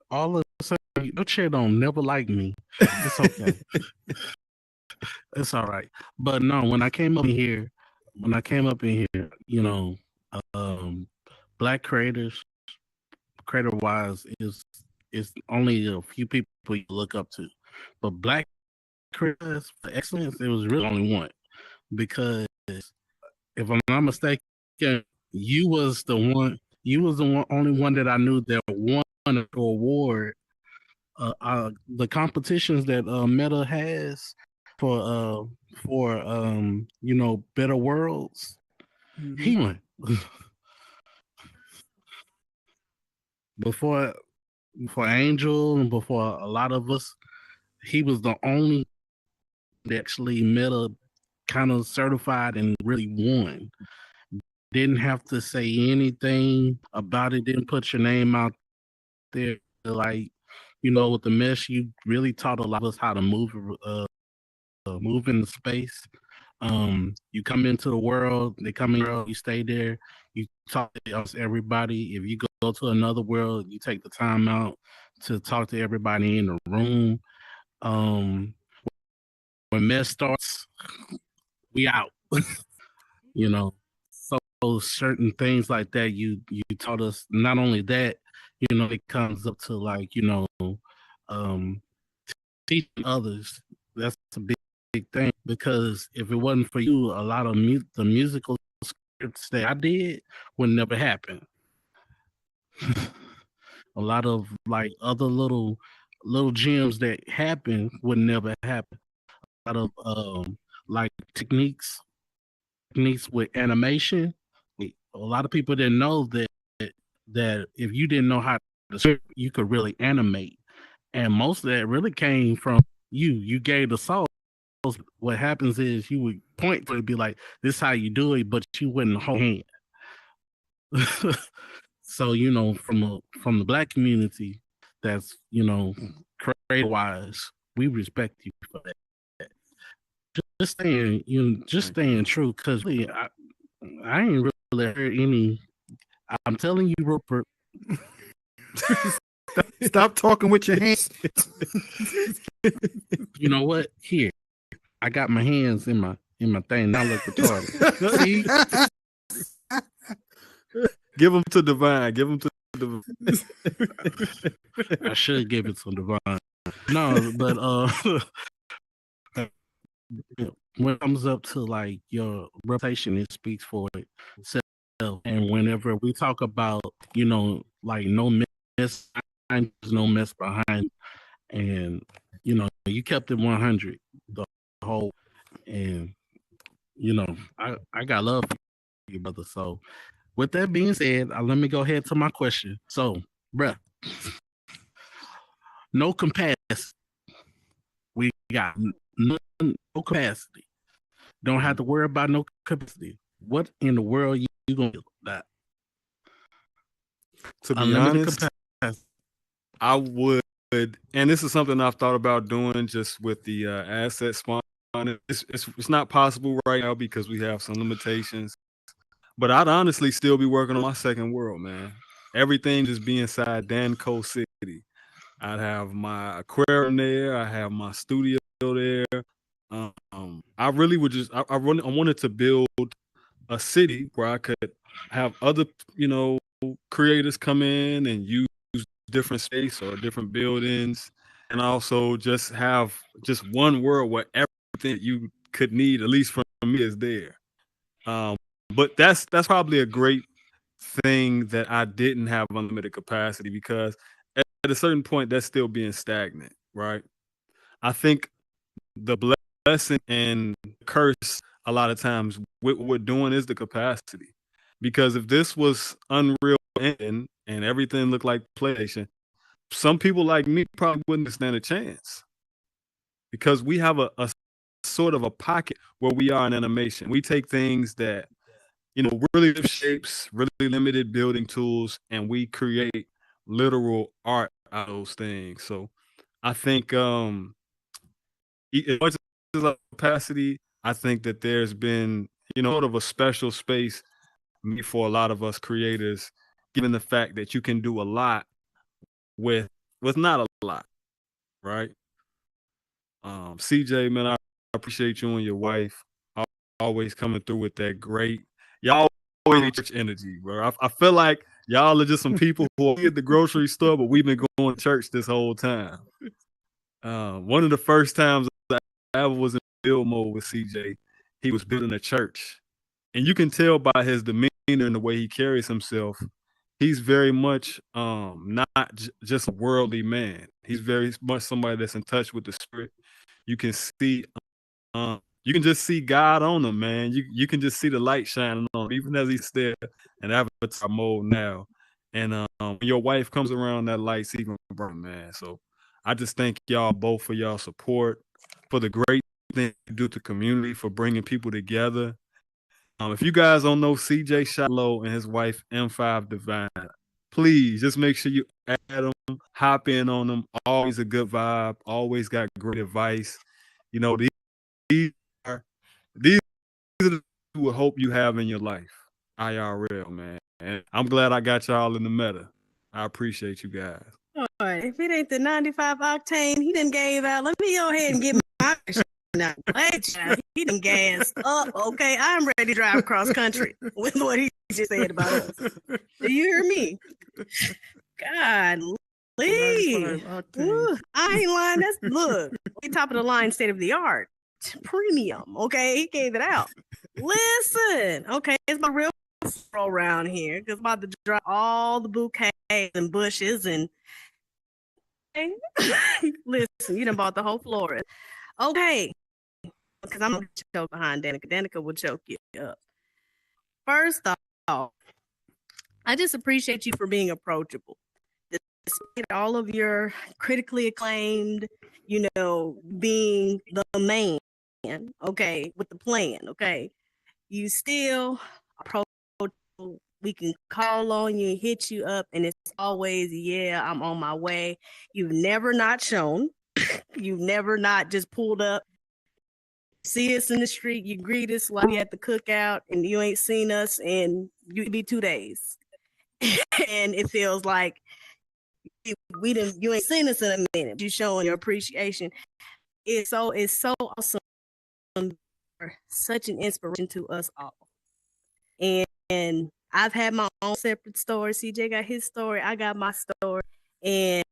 all of a sudden your chair don't never like me. It's okay. It's all right. But no, when I came up in here, you know, black creators, creator wise, is only a few people you look up to, but black creators for excellence, it was really only one. Because if I'm not mistaken, you was the only one that I knew that won an award. The competitions that Meta has for you know, Better Worlds, he won. before Angel and before a lot of us, he was the only that actually Meta kind of certified and really won. Didn't have to say anything about it, didn't put your name out there. Like, you know, with the mesh, you really taught a lot of us how to move in the space. You come into the world, they come in the world, you stay there, you talk to everybody. If you go to another world, you take the time out to talk to everybody in the room. When mess starts, we out. You know, so certain things like that, you taught us. Not only that, you know, it comes up to like, you know, teaching others. That's a big thing, because if it wasn't for you, a lot of the musical scripts that I did would never happen. A lot of like other little gems that happen would never happen. A lot of like techniques with animation. A lot of people didn't know that if you didn't know how to script, you could really animate, and most of that really came from you. You gave the sauce. What happens is you would point to it, be like, "This is how you do it," but you wouldn't hold hand. So you know, from the black community, that's, you know, creative wise, we respect you for that. Just staying true, because really, I ain't really heard any. I'm telling you, Rupert. Stop talking with your hands. You know what? Here, I got my hands in my thing. Now look retarded. See? Give them to Divine. Give them to Divine. I should give it to Divine. No, but when it comes up to like your reputation, it speaks for itself. And whenever we talk about, you know, like no mess behind, and you know, you kept it 100 the whole, and you know, I got love for you, brother. So with that being said, let me go ahead to my question. So, bruh, no capacity. We got no capacity. Don't have to worry about no capacity. What in the world you gonna do that? To be honest, I would, and this is something I've thought about doing just with the asset spawn. It's not possible right now because we have some limitations. But I'd honestly still be working on my second world, man. Everything just be inside Danco City. I'd have my aquarium there. I have my studio there. I really would just I wanted to build a city where I could have other, creators come in and use different space or different buildings, and also just have just one world where everything you could need, at least from me, is there. Um, but that's probably a great thing that I didn't have unlimited capacity, because at a certain point that's still being stagnant, right? I think the blessing and curse a lot of times what we're doing is the capacity. Because if this was Unreal Engine and everything looked like PlayStation, some people like me probably wouldn't stand a chance, because we have a sort of a pocket where we are in animation. We take things that, really live shapes, really limited building tools, and we create literal art out of those things. So I think as much as our capacity, I think that there's been, sort of a special space made for a lot of us creators, given the fact that you can do a lot with not a lot, right? CJ, man, I appreciate you and your wife always coming through with that great, y'all always church energy, bro. I feel like y'all are just some people who are at the grocery store, but we've been going to church this whole time. One of the first times I ever was in build mode with CJ, he was building a church. And you can tell by his demeanor and the way he carries himself, he's very much not just a worldly man. He's very much somebody that's in touch with the spirit. You can see, you can just see God on him, man. You can just see the light shining on him, even as he's still in avatar mode now. And when your wife comes around, that light's even brighter, man. So I just thank y'all both for y'all support, for the great thing you do to the community, for bringing people together. If you guys don't know CJ Shiloh and his wife M5 Divine, please just make sure you add them, hop in on them. Always a good vibe. Always got great advice. These are these are the people with hope you have in your life. IRL, man. And I'm glad I got y'all in the meta. I appreciate you guys. All right. If it ain't the 95 octane, he done gave out. Let me go ahead and get my now. He done gassed up. Okay, I'm ready to drive cross country with what he just said about us. Do you hear me? God, I ain't lying. That's look. We top of the line, state of the art, premium. Okay, he gave it out. Listen, okay, it's my real around here because I'm about to drop all the bouquets and bushes and. Listen, you done bought the whole florist. Okay, because I'm gonna choke behind Danica. Danica will choke you up. First off, I just appreciate you for being approachable. Despite all of your critically acclaimed, being the man, okay, with the plan, okay, you still approachable. We can call on you, hit you up, and it's always, yeah, I'm on my way. You've never not shown. You've never not just pulled up, see us in the street, you greet us while we at the cookout, and you ain't seen us in you be 2 days. And it feels like you ain't seen us in a minute. You showing your appreciation. It's so awesome. Such an inspiration to us all. And I've had my own separate story. CJ got his story. I got my story. And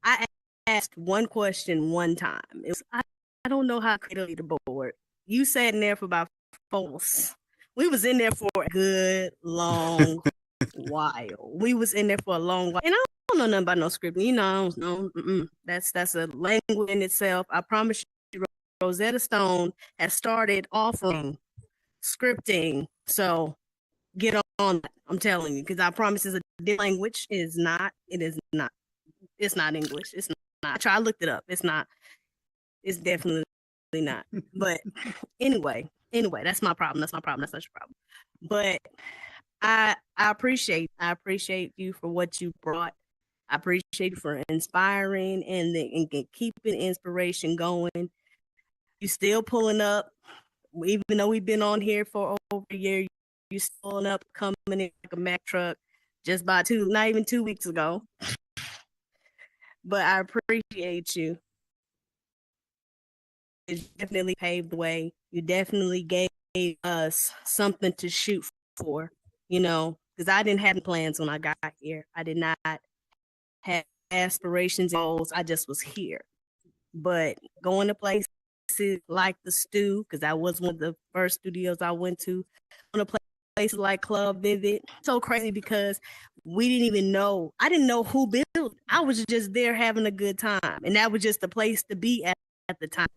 I asked one question one time. It was, I don't know how to create a leaderboard. You sat in there for about 4 months. We was in there for a good long while. We was in there for a long while. And I don't know nothing about no scripting. I don't know. That's a language in itself. I promise you, Rosetta Stone has started offering scripting. So get on that. I'm telling you, because I promise it's a different language. It is not. It's not English. It's not. I looked it up. It's not. It's definitely not. But anyway, that's my problem. That's my problem. That's not your problem. But I appreciate you for what you brought. I appreciate you for inspiring and keeping inspiration going. You still pulling up, even though we've been on here for over a year. You still pulling up, coming in like a Mack truck, just not even 2 weeks ago. But I appreciate you. definitely paved the way. You definitely gave us something to shoot for, because I didn't have plans when I got here. I did not have aspirations and goals. I just was here. But going to places like the Stew, because that was one of the first studios I went to, going to places like Club Vivid, so crazy because we didn't even know. I didn't know who built it. I was just there having a good time, and that was just the place to be at the time.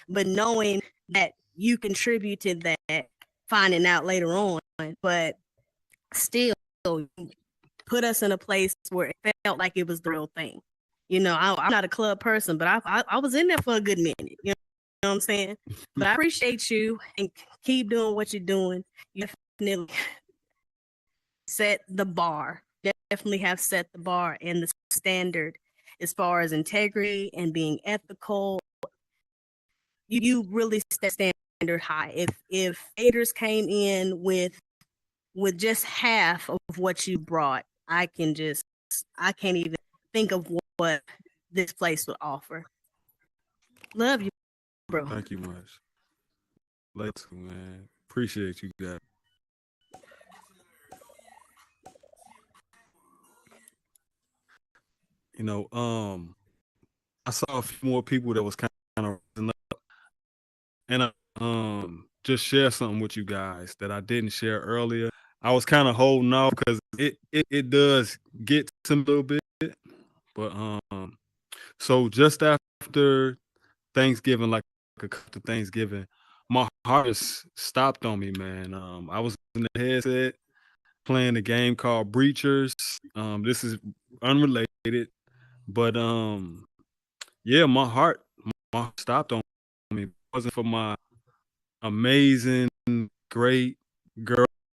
But knowing that you contributed that, finding out later on, but still put us in a place where it felt like it was the real thing. I'm not a club person, but I was in there for a good minute. You know what I'm saying? But I appreciate you and keep doing what you're doing. You definitely set the bar. Definitely have set the bar and the standard as far as integrity and being ethical. You really set standard high. If haters came in with just half of what you brought, I can't even think of what this place would offer. Love you, bro. Thank you much. Let's go, man. Appreciate you guys. I saw a few more people that was kind of rising up, and I just share something with you guys that I didn't share earlier. I was kind of holding off because it does get to me a little bit, but so just after Thanksgiving, like after Thanksgiving, my heart just stopped on me, man. I was in the headset playing a game called Breachers. This is unrelated, but yeah, my heart stopped on me. It wasn't for my amazing, great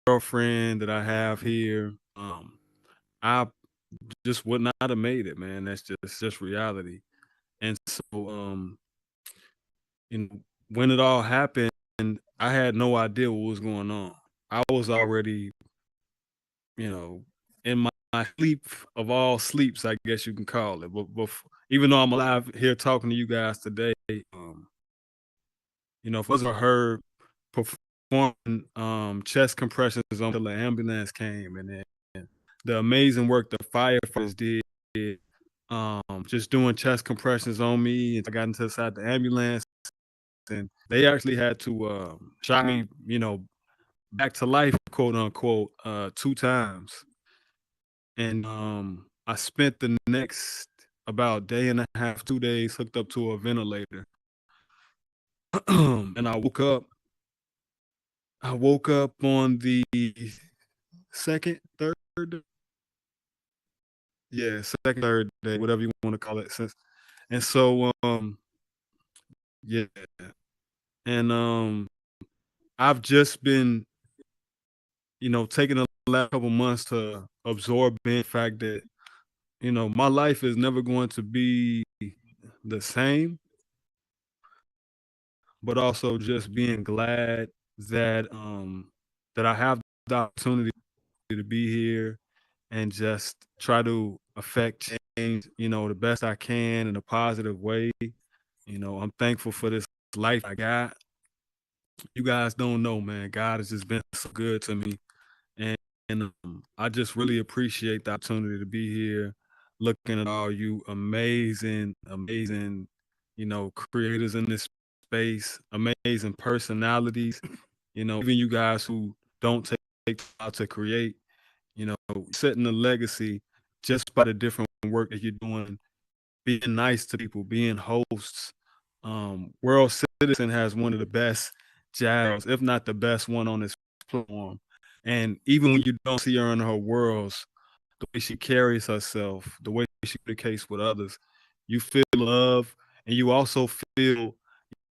girlfriend that I have here. I just would not have made it, man. That's just reality. And so, when it all happened, I had no idea what was going on. I was already, in my sleep of all sleeps, I guess you can call it. But even though I'm alive here talking to you guys today, if I was heard performing chest compressions until the ambulance came, and then the amazing work the firefighters did, just doing chest compressions on me, and I got into the side of the ambulance, and they actually had to shock me, back to life, quote unquote, 2 times. And I spent the next about day and a half, 2 days hooked up to a ventilator. And I woke up on the second, third, second, third day, whatever you want to call it. And so, yeah, and I've just been, taking the last couple months to absorb the fact that, my life is never going to be the same, but also just being glad that that I have the opportunity to be here and just try to affect change, the best I can in a positive way. I'm thankful for this life I got. You guys don't know, man. God has just been so good to me. And I just really appreciate the opportunity to be here, looking at all you amazing, amazing, creators in this space, amazing personalities, even you guys who don't take time to create, setting a legacy just by the different work that you're doing, being nice to people, being hosts. World Citizen has one of the best jazz, if not the best one on this platform. And even when you don't see her in her worlds, the way she carries herself, the way she communicates with others, you feel love, and you also feel,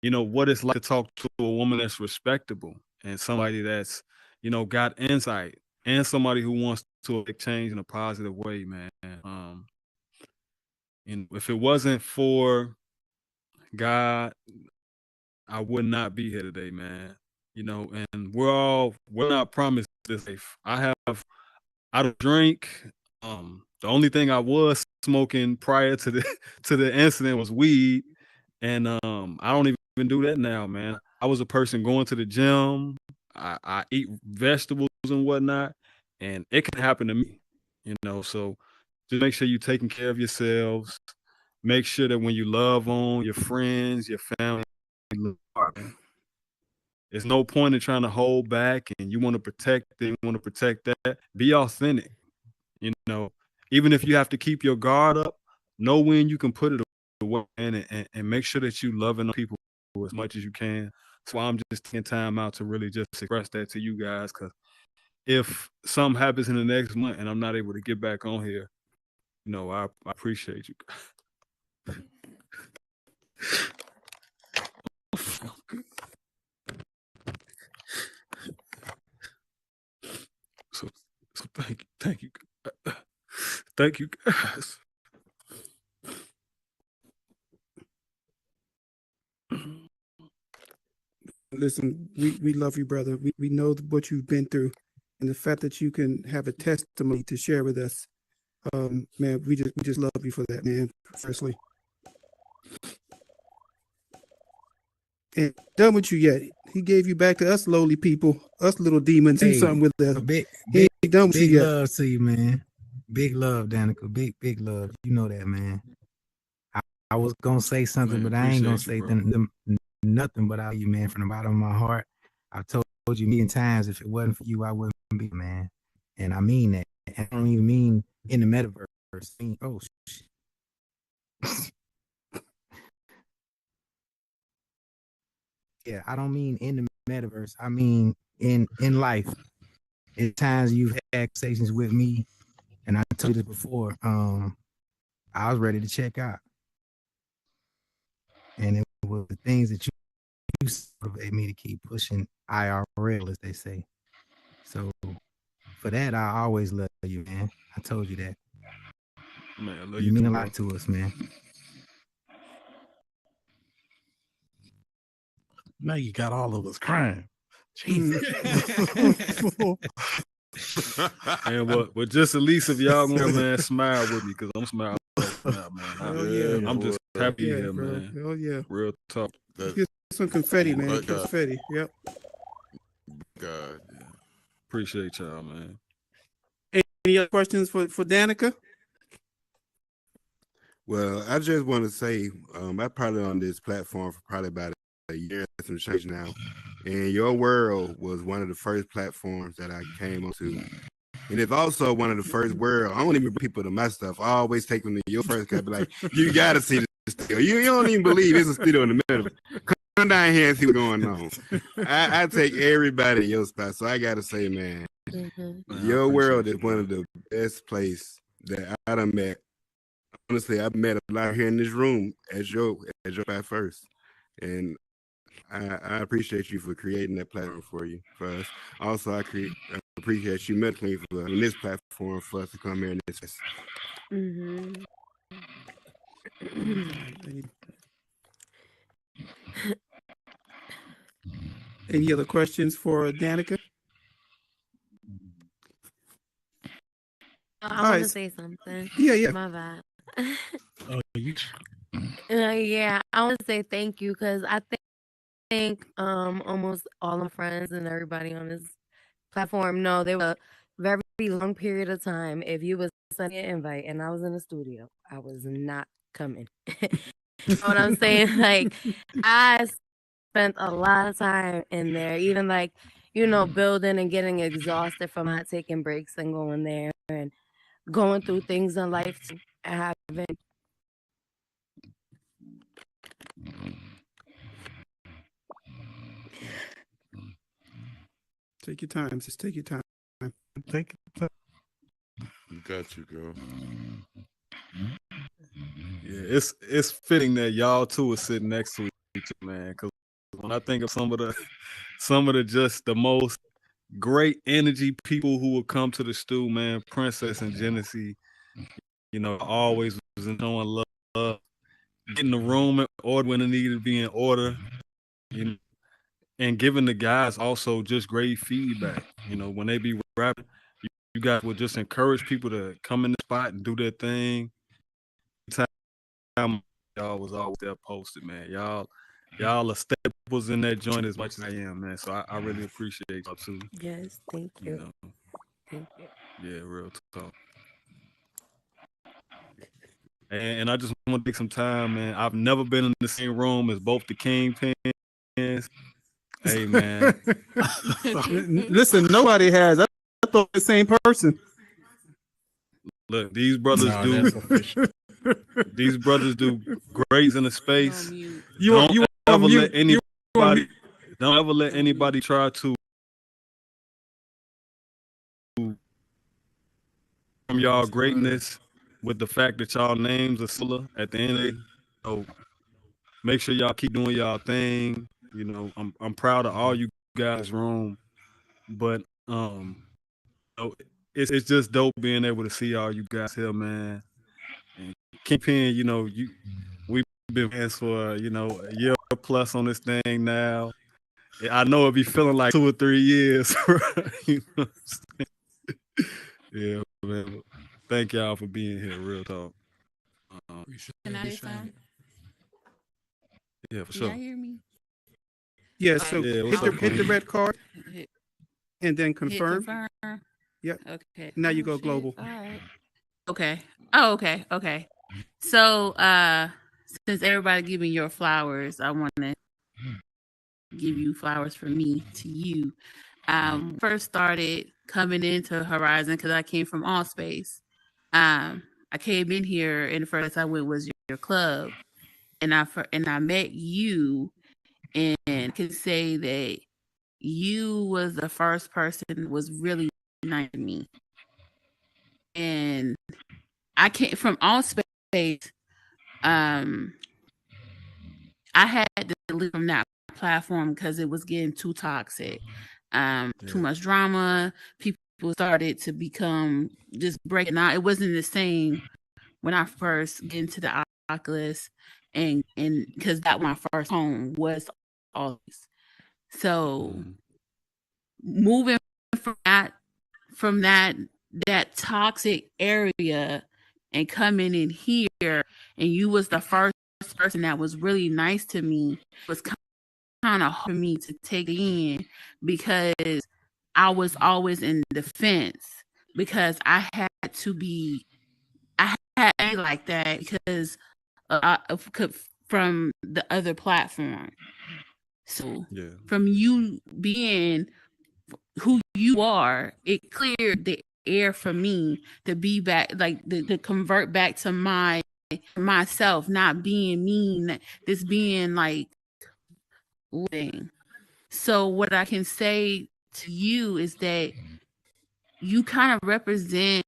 what it's like to talk to a woman that's respectable and somebody that's, got insight, and somebody who wants to make change in a positive way, man. And if it wasn't for God, I would not be here today, man. And we're not promised this life. I don't drink. The only thing I was smoking prior to the to the incident was weed, and I don't even even do that now, man. I was a person going to the gym. I eat vegetables and whatnot, and it can happen to me, So just make sure you're taking care of yourselves. Make sure that when you love on your friends, your family, man. There's no point in trying to hold back and you want to protect it, you want to protect that. Be authentic. Even if you have to keep your guard up, know when you can put it away and make sure that you loving people as much as you can. So I'm just taking time out to really just express that to you guys, because if something happens in the next month and I'm not able to get back on here, I appreciate you. So thank you, thank you guys. Listen, we love you, brother. We know what you've been through, and the fact that you can have a testimony to share with us, man, we just love you for that, man. Firstly, and done with you yet? He gave you back to us lowly people, us little demons. Hey, Do something with us. Big He ain't done with you yet. love to you, man. Big love, Danica. Big love. You know that, man. I was gonna say something, Man, but I ain't gonna appreciate say you, nothing but out you, man, from the bottom of my heart. I've told you a million times, if it wasn't for you, I wouldn't be, man. And I mean that. I don't even mean in the metaverse. I mean, oh, yeah, I don't mean in the metaverse. I mean in life. At times you've had conversations with me, and I told you this before. I was ready to check out, and it was the things that you motivate me to keep pushing IRL, as they say. So for that, I always love you, man. I told you that. Man, I love You you mean too, a bro. lot to us, man. Now you got all of us crying. Jesus. And but just at least if y'all want, man, smile with me, because I'm smiling now, man. Hell yeah. I'm just happy Yeah, here, bro. man. Hell yeah. Real talk. Get some confetti, man. Confetti. Yep. God. Appreciate y'all, man. Any other questions for Danica? Well, I just want to say, I'm probably on this platform for probably about a year and some change now. And Your World was one of the first platforms that I came onto. And it's also one of the first world. I don't even bring people to my stuff. I always take them to your first guy. Be like, you gotta see this studio. You don't even believe it's a studio in the middle. Come down here and see what's going on. I take everybody to your spot. So I gotta say, man, Your World is one of the best place that I done met. Honestly, I've met a lot here in this room as your spot first. And I appreciate you for creating that platform for us. Also, I appreciate you mentoring for in this platform for us to come here and discuss. Any other questions for Danica? I want to say something. Yeah. My bad. Oh, you. Yeah, I want to say thank you, because I think almost all my friends and everybody on this platform know there was a very long period of time. If you was sending an invite and I was in the studio, I was not coming. You know what I'm saying? Like, I spent a lot of time in there, even like, building and getting exhausted from not taking breaks and going there and going through things in life and having. Take your time. Just take your time. Take your time. Got you, girl. Yeah, it's fitting that y'all two are sitting next to each other, man. Because when I think of some of the just the most great energy people who will come to the stew, man, Princess and Genesee, always was showing love, getting the room in order when it needed to be in order, and giving the guys also just great feedback. When they be rapping, you guys will just encourage people to come in the spot and do their thing. Y'all was always there posted, man. Y'all y'all are staples in that joint as much as I am, man. So I really appreciate y'all too. Yes, thank You you. know, Thank you. yeah, real talk. And I just want to take some time, man. I've never been in the same room as both the Kingpins. Hey, man. Listen, nobody has. I thought the same person. Look, these brothers No, do. that's official. These brothers do greats in the space. You on Ever mute. let anybody. Don't ever let anybody try to from y'all greatness with the fact that y'all names are similar at the end of the day. So make sure y'all keep doing y'all thing. You know, I'm proud of all you guys room, but know, it's just dope being able to see all you guys here, man. And Kingpin, you know, we've been fans for a year plus on this thing now. I know it'll be feeling like 2 or 3 years. You know what I'm saying? Yeah, man. Thank y'all for being here. Real talk. Can I say something? Yeah, for Can y'all sure. hear me? Yeah, so Yeah, hit the red card Hit, and then hit confirm. confirm. Yep. Okay. Now you Oh, go shit. global. All right. Okay. Oh, okay. Okay. So, since everybody giving your flowers, I want to give you flowers from me to you. First started coming into Horizon because I came from All Space. I came in here and the first I went was your club, and I met you, and could say that you was the first person that was really nice to me. And I came from All Space. I had to leave from that platform because it was getting too toxic. Too much drama. People started to become just breaking out. It wasn't the same when I first get into the Oculus, and because that my first home was all this. So moving from that toxic area and coming in here, and you was the first person that was really nice to me, it was kind of hard for me to take in because I was always in defense because I had to be like that because from the other platform. So from you being who you are, it cleared the air for me to be back, like to convert back to myself, not being mean, this being like living. So what I can say to you is that you kind of represent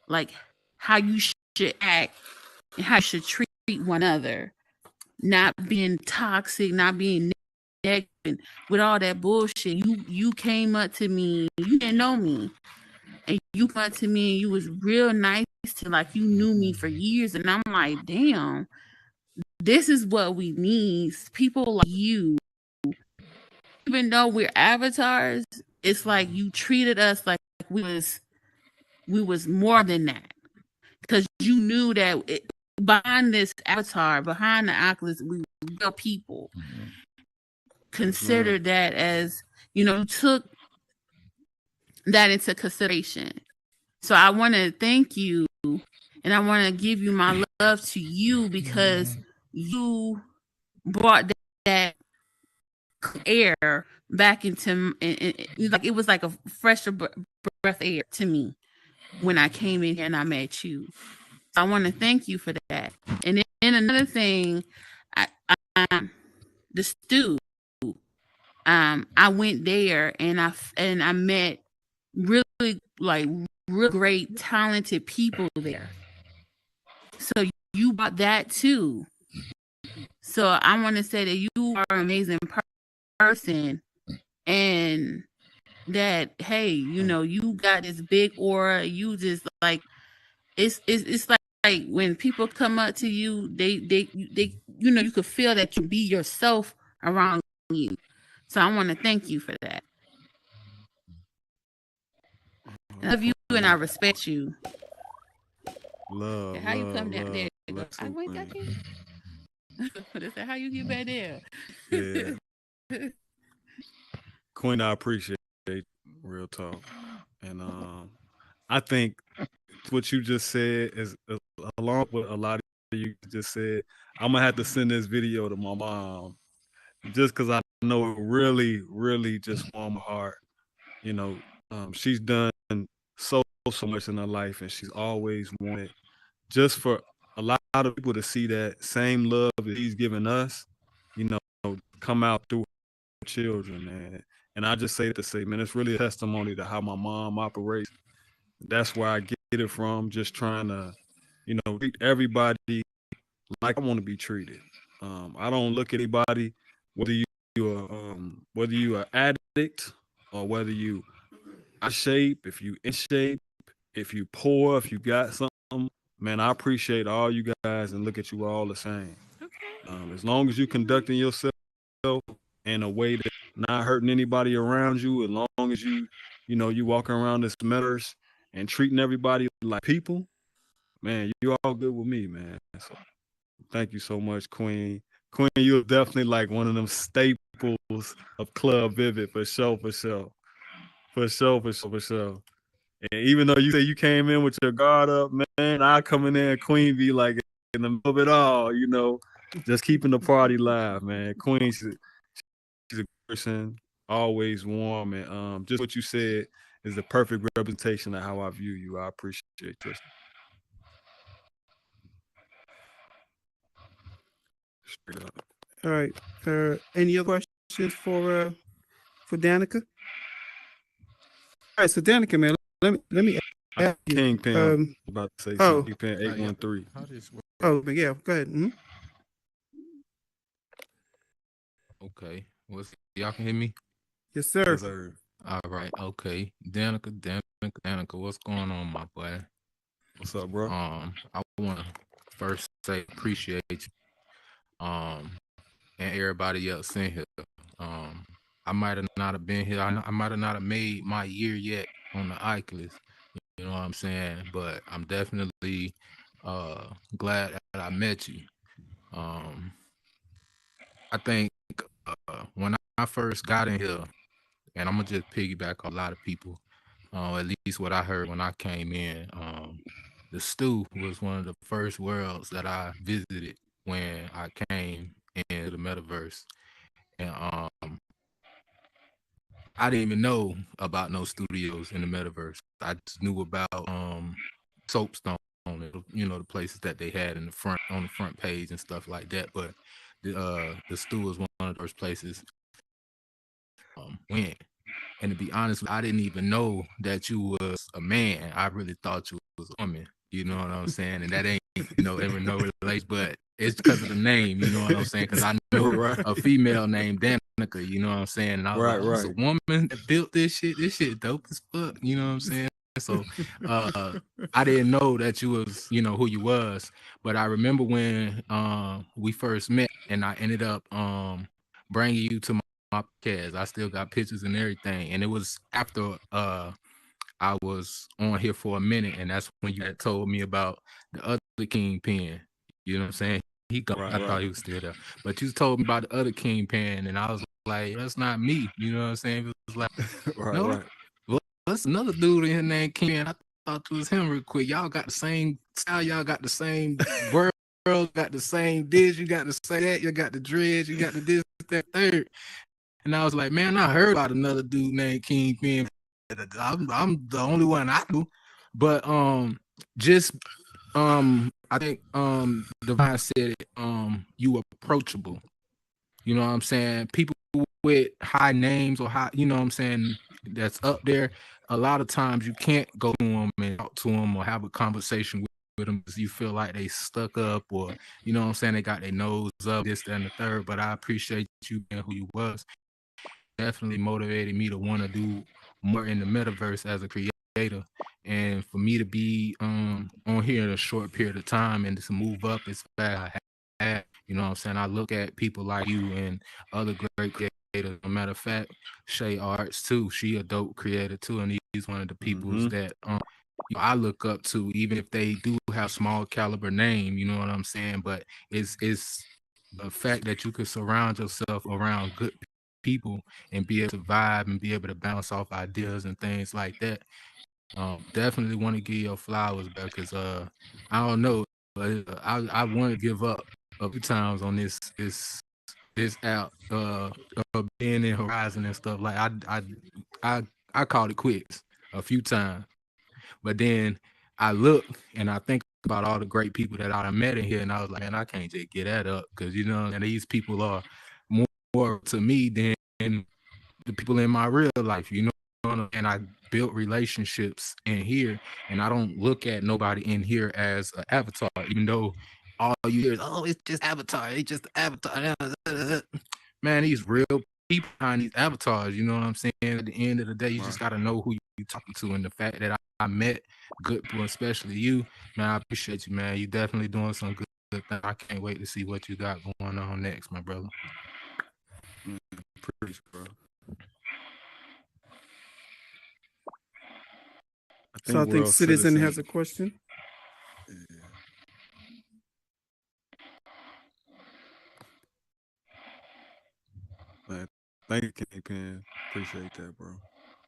like how you should act and how you should treat one another, not being toxic, not being negative, with all that bullshit. You came up to me, you didn't know me, and you come up to me and you was real nice to like you knew me for years, and I'm like, damn, this is what we need. People like you. Even though we're avatars, it's like you treated us like we was more than that because you knew that behind this avatar, behind the Oculus, we were real people. Consider that as you took that into consideration. So I want to thank you, and I want to give you my love to you because you brought that air back into like it was like a fresher breath air to me when I came in here and I met you. So I want to thank you for that. And then another thing, the stew. I went there and I met really like real great talented people there. So you brought that too. So I want to say that you are an amazing person, and that hey, you got this big aura. You just like it's like when people come up to you, they you could feel that you be yourself around you. So I want to thank you for that. I love you and I respect you. Love. How you come down love, there? love I went got you. They said, how you get back there? Yeah. Queen, I appreciate real talk. And I think what you just said is along with a lot of you just said, I'm gonna have to send this video to my mom just because I know it really, really just warmed my heart. You know, she's done so much in her life, and she's always wanted just for a lot of people to see that same love that he's given us, you know, come out through her children, man. And I just say to say, man, it's really a testimony to how my mom operates. That's where I get it from, just trying to, you know, treat everybody like I want to be treated. I don't look at anybody, whether whether you are addict or whether you out of shape, if you in shape, if you poor, if you got something, man, I appreciate all you guys and look at you all the same. As long as you conducting yourself in a way that not hurting anybody around you, as long as you know, you walking around this metaverse and treating everybody like people, man, you all good with me, man. So thank you so much, Queen. Queen, you're definitely like one of them staples of Club Vivid for sure, for sure. For sure, for sure, for sure. And even though you say you came in with your guard up, man, I come in there and Queen be like in the middle of it all, you know, just keeping the party live, man. Queen, she's a person, always warm, and just what you said is the perfect representation of how I view you. I appreciate you. Straight up. All right. Any other questions for Danica? All right, so Danica, man, let me ask you. Kingpin, about to say something. Kingpin 813. Oh, yeah, go ahead. Okay. Y'all can hear me? Yes, sir. Yes, sir. All right. Okay. Danica, what's going on, my boy? What's up, bro? I want to first say appreciate you. And everybody else in here. I might have not have been here. I might have not have made my year yet on the Oculus. You know what I'm saying? But I'm definitely glad that I met you. I think when I first got in here, and I'm gonna just piggyback a lot of people, at least what I heard when I came in, the stew was one of the first worlds that I visited when I came into the metaverse. And I didn't even know about no studios in the metaverse. I just knew about Soapstone, you know, the places that they had in the front on the front page and stuff like that. But the stew was one of the first places went. And to be honest, I didn't even know that you was a man. I really thought you was a woman. You know what I'm saying? And that ain't, you know, ever no relation, but it's because of the name. You know what I'm saying? Because I know a female named Danica. You know what I'm saying? And I was like, oh, it's a woman that built this shit. This shit dope as fuck. You know what I'm saying? So I didn't know that you was, you know, who you was. But I remember when we first met, and I ended up bringing you to my podcast. I still got pictures and everything. And it was after I was on here for a minute, and that's when you had told me about the other Kingpin. You know what I'm saying? He gone. I thought he was still there. But you told me about the other Kingpin, and I was like, that's not me. You know what I'm saying? It was like, no, well, that's another dude in here named Kingpin. I thought it was him real quick. Y'all got the same style, y'all got the same word, got the same dish, you got the same that, you got the dreads, you got the this, that, third. And I was like, man, I heard about another dude named Kingpin. I'm the only one I knew. But I think Divine said it, you approachable. You know what I'm saying? People with high names or high, you know what I'm saying, that's up there, a lot of times you can't go to them and talk to them or have a conversation with them because you feel like they stuck up, or you know what I'm saying, they got their nose up, this, that, and the third. But I appreciate you being who you was. Definitely motivated me to want to do more in the metaverse as a creator, and for me to be on here in a short period of time and to move up as fast I have, you know what I'm saying. I look at people like you and other great creators. As a matter of fact, Shay Arts too. She a dope creator too, and he's one of the peoples that you know, I look up to, even if they do have small caliber name. You know what I'm saying? But it's the fact that you could surround yourself around good people and be able to vibe and be able to bounce off ideas and things like that. Definitely want to give your flowers back because I don't know, but I want to give up a few times on this app being in Horizon and stuff. Like I called it quits a few times, but then I look and I think about all the great people that I done met in here, and I was like, man, I can't just get that up because and these people are more to me than the people in my real life, and I built relationships in here, and I don't look at nobody in here as an avatar, even though all you hear is, oh, it's just avatar, it's just avatar. Man, these real people behind these avatars, you know what I'm saying? At the end of the day, you just got to know who you're talking to, and the fact that I met good people, especially you, man, I appreciate you, man. You definitely doing some good things. I can't wait to see what you got going on next, my brother. Preach, bro. So I think Citizen has a question. Man, thank you, Kingpin. Appreciate that, bro.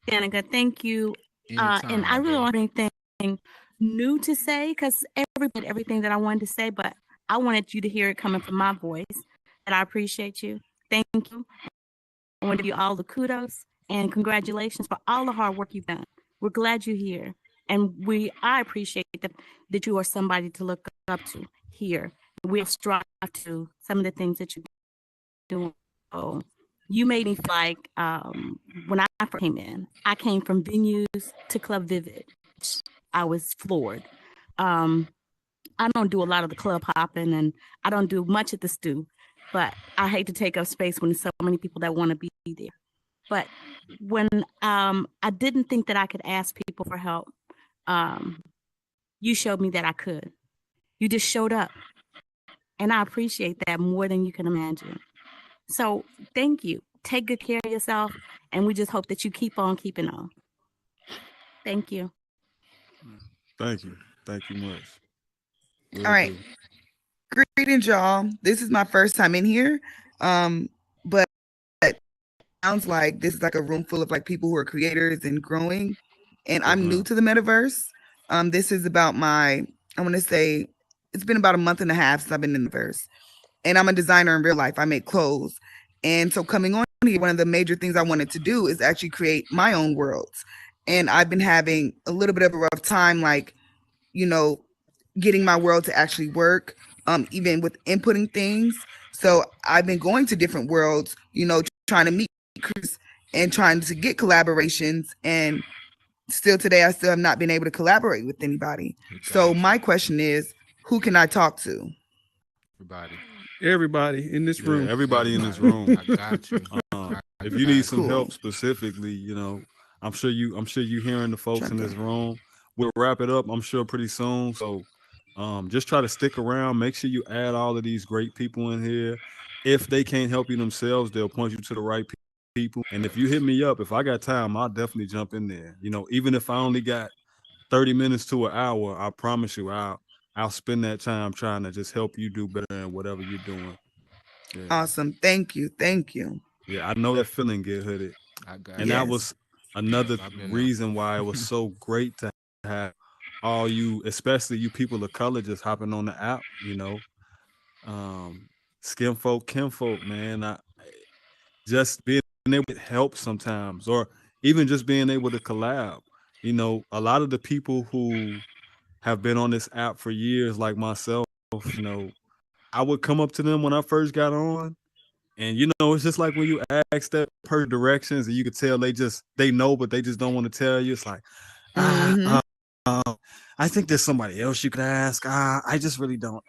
Danica, thank you. And I really don't have anything new to say because everything that I wanted to say, but I wanted you to hear it coming from my voice. And I appreciate you. Thank you. I want to give you all the kudos and congratulations for all the hard work you've done. We're glad you're here. And I appreciate that you are somebody to look up to here. We have strived to some of the things that you're doing. Oh, you made me feel like when I first came in, I came from venues to Club Vivid. I was floored. I don't do a lot of the club hopping and I don't do much at the stew, but I hate to take up space when there's so many people that want to be there. But when I didn't think that I could ask people for help, you showed me that I could. You just showed up. And I appreciate that more than you can imagine. So thank you. Take good care of yourself. And we just hope that you keep on keeping on. Thank you. Thank you. Thank you much. All right. Greetings, y'all. This is my first time in here. But it sounds like this is like a room full of like people who are creators and growing. And I'm new to the metaverse. This is about I want to say it's been about a month and a half since I've been in the verse. And I'm a designer in real life. I make clothes. And so coming on here, one of the major things I wanted to do is actually create my own worlds. And I've been having a little bit of a rough time, like, getting my world to actually work, even with inputting things. So I've been going to different worlds, trying to meet creators and trying to get collaborations. And still today, I still have not been able to collaborate with anybody. So my question is, who can I talk to? Everybody in this room. Everybody in this room. I got you. If you need some help specifically, I'm sure you hearing the folks in this room. We'll wrap it up, I'm sure, pretty soon. So just try to stick around. Make sure you add all of these great people in here. If they can't help you themselves, they'll point you to the right people. And if you hit me up, if I got time, I'll definitely jump in there. Even if I only got 30 minutes to an hour, I promise you I'll spend that time trying to just help you do better in whatever you're doing. Yeah. Awesome. Thank you. Thank you. Yeah, I know that feeling, Get Hooded. That was another reason why it was so great to have all you, especially you people of color, just hopping on the app, skin folk, kinfolk, man. Just being able to help sometimes, or even just being able to collab. A lot of the people who have been on this app for years, like myself, I would come up to them when I first got on, and it's just like when you ask that per directions, and you could tell they know, but they just don't want to tell you. It's like, I think there's somebody else you could ask. I just really don't.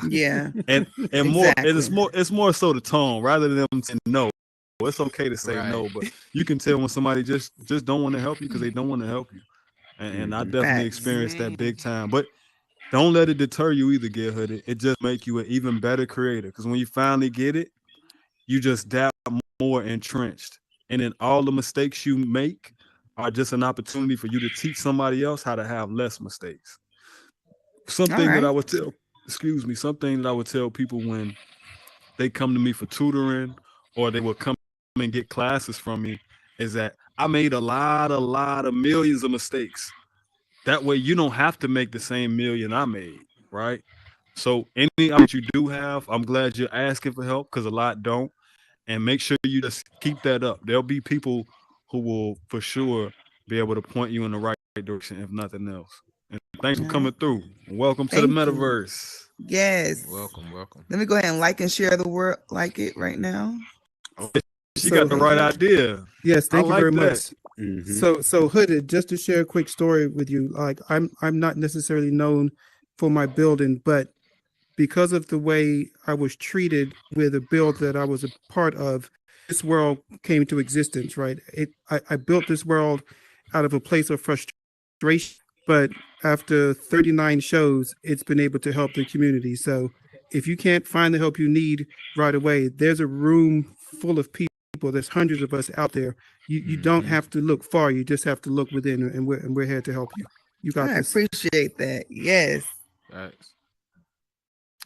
Yeah. And exactly. It's more so the tone rather than them saying no. It's okay to say no, but you can tell when somebody just don't want to help you because they don't want to help you. And I definitely experienced that big time. But don't let it deter you either, Get Hooded. It just make you an even better creator. Because when you finally get it, you just dab more entrenched. And then all the mistakes you make are just an opportunity for you to teach somebody else how to have less mistakes. Something that I would tell excuse me, something that I would tell people when they come to me for tutoring or they will come and get classes from me is that I made a lot of millions of mistakes. That way you don't have to make the same million I made, right? So any opportunity you do have, I'm glad you're asking for help because a lot don't. And make sure you just keep that up. There'll be people who will for sure be able to point you in the right direction, if nothing else. And thanks for coming through. Welcome to the Thank you. metaverse. Yes. Welcome. Let me go ahead and like and share the world, like it right now. Oh, she got the right idea. Yes, thank you very much. Mm-hmm. So Hooded, just to share a quick story with you, like I'm not necessarily known for my building, but because of the way I was treated with a build that I was a part of, this world came to existence, right? I built this world out of a place of frustration, but after 39 shows, it's been able to help the community. So if you can't find the help you need right away, there's a room full of people. There's hundreds of us out there. You don't have to look far. You just have to look within, and we're here to help you. You got I this. appreciate that. Yes. Thanks.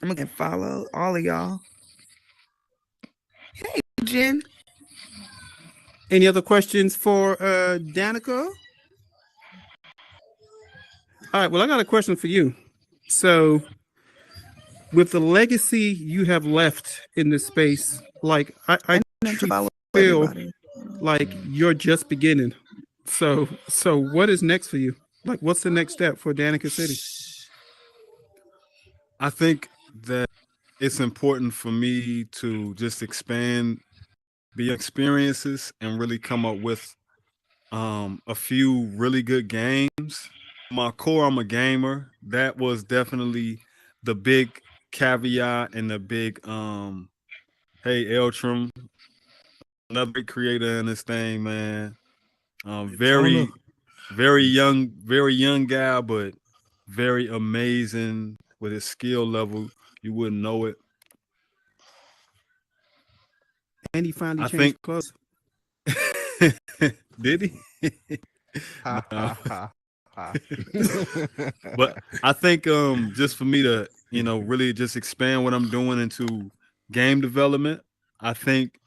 I'm gonna follow all of y'all. Hey, Jen. Any other questions for Danica? All right, well, I got a question for you. So, with the legacy you have left in this space, like I truly feel like you're just beginning. So what is next for you? Like, what's the next step for Danica City? I think that it's important for me to just expand the experiences and really come up with a few really good games. My core, I'm a gamer. That was definitely the big caveat and the big hey Eltram, another big creator in this thing, man. Very young guy, but very amazing with his skill level. You wouldn't know it. And he finally I changed think clothes. Did he? No. But I think just for me to, really just expand what I'm doing into game development, I think,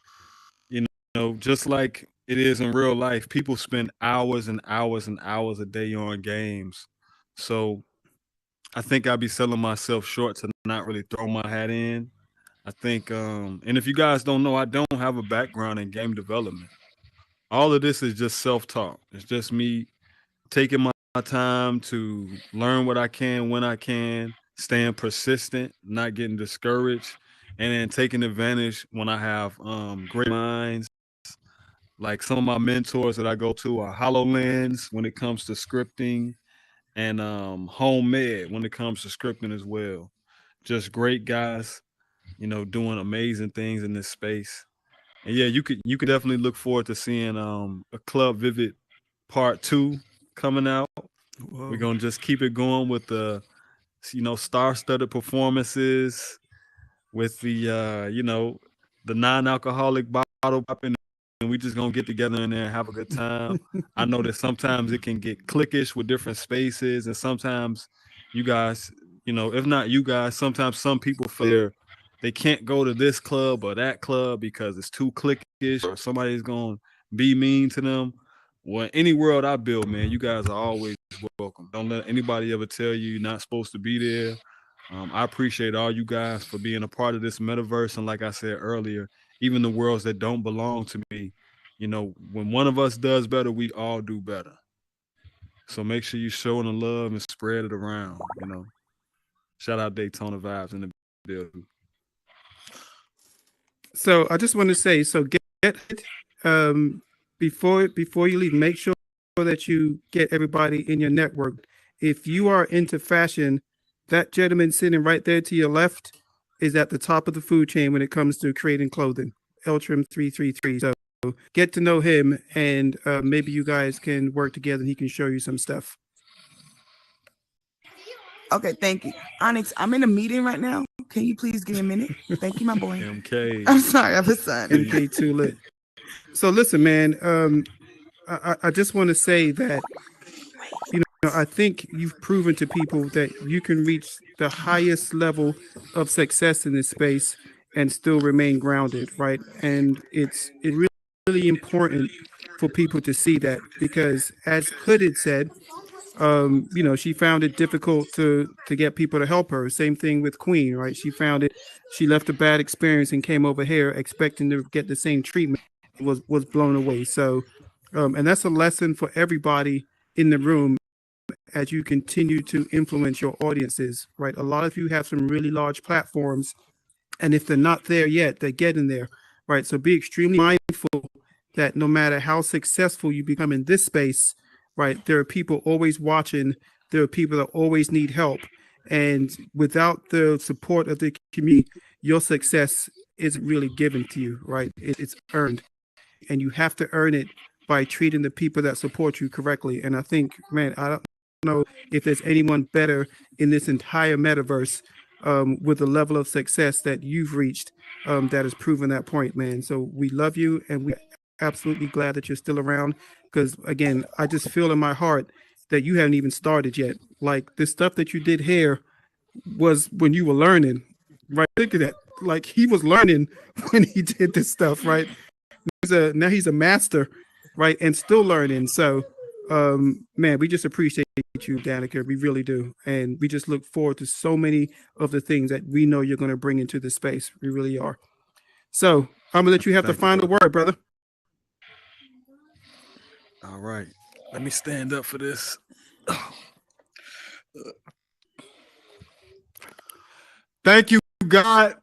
just like it is in real life, people spend hours and hours and hours a day on games. So I think I'd be selling myself short to not really throw my hat in. I think, and if you guys don't know, I don't have a background in game development. All of this is just self-taught. It's just me taking my time to learn what I can when I can, staying persistent, not getting discouraged, and then taking advantage when I have great minds. Like some of my mentors that I go to are HoloLens when it comes to scripting, and Homemade when it comes to scripting as well. Just great guys, doing amazing things in this space. And yeah, you could definitely look forward to seeing a Club Vivid Part 2 coming out. Whoa. We're gonna just keep it going with the star-studded performances with the the non-alcoholic bottle popping, and we just gonna get together in there and have a good time. I know that sometimes it can get cliquish with different spaces, and sometimes you guys, if not you guys, sometimes some people feel they can't go to this club or that club because it's too cliquish or somebody's gonna be mean to them. Well, any world I build, man, you guys are always welcome. Don't let anybody ever tell you you're not supposed to be there. I appreciate all you guys for being a part of this metaverse. And like I said earlier, even the worlds that don't belong to me, when one of us does better, we all do better. So make sure you show the love and spread it around, Shout out Daytona Vibes in the building. So I just want to say, so get before you leave, make sure that you get everybody in your network. If you are into fashion, that gentleman sitting right there to your left is at the top of the food chain when it comes to creating clothing. Eltram 333. So get to know him, and maybe you guys can work together and he can show you some stuff. Okay, thank you. Onyx, I'm in a meeting right now. Can you please give me a minute? Thank you, my boy. MK. I'm sorry, I have a son. MK too lit. So listen, man, I just want to say that, I think you've proven to people that you can reach the highest level of success in this space and still remain grounded, right? And it's really important for people to see that because, as Hooded said, she found it difficult to get people to help her. Same thing with Queen, right? She left a bad experience and came over here expecting to get the same treatment. Was blown away. So, and that's a lesson for everybody in the room as you continue to influence your audiences, right? A lot of you have some really large platforms, and if they're not there yet, they're getting there, right? So be extremely mindful that no matter how successful you become in this space, right, there are people always watching. There are people that always need help. And without the support of the community, your success isn't really given to you, right? It's earned. And you have to earn it by treating the people that support you correctly. And I think, man, I don't know if there's anyone better in this entire metaverse with the level of success that you've reached that has proven that point, man. So we love you, and we're absolutely glad that you're still around. Because again, I just feel in my heart that you haven't even started yet. Like the stuff that you did here was when you were learning, right? Think of that. Like he was learning when he did this stuff, right? Now he's a master, right? And still learning. So man, we just appreciate you, Danica. We really do. And we just look forward to so many of the things that we know you're going to bring into the space. We really are. So I'm gonna let you have the final word, brother. All right. Let me stand up for this. Thank you, God.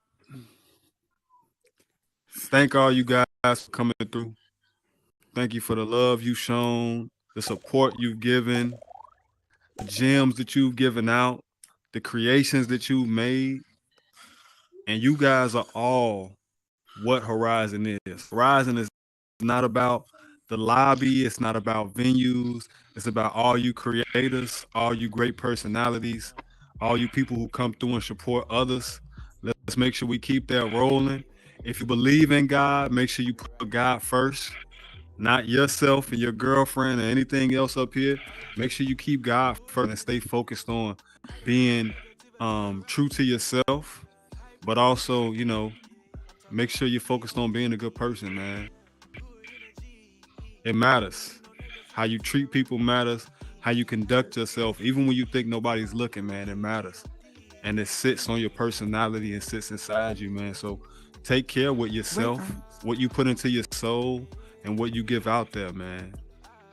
Thank all you guys for coming through. Thank you for the love you've shown, the support you've given, the gems that you've given out, the creations that you've made. And you guys are all what Horizon is. Horizon is not about the lobby. It's not about venues. It's about all you creators, all you great personalities, all you people who come through and support others. Let's make sure we keep that rolling. If you believe in God, make sure you put God first, not yourself and your girlfriend or anything else up here. Make sure you keep God first and stay focused on being true to yourself, but also, make sure you're focused on being a good person, man. It matters. How you treat people matters. How you conduct yourself, even when you think nobody's looking, man, it matters. And it sits on your personality and sits inside you, man. So take care with yourself, what you put into your soul, and what you give out there, man.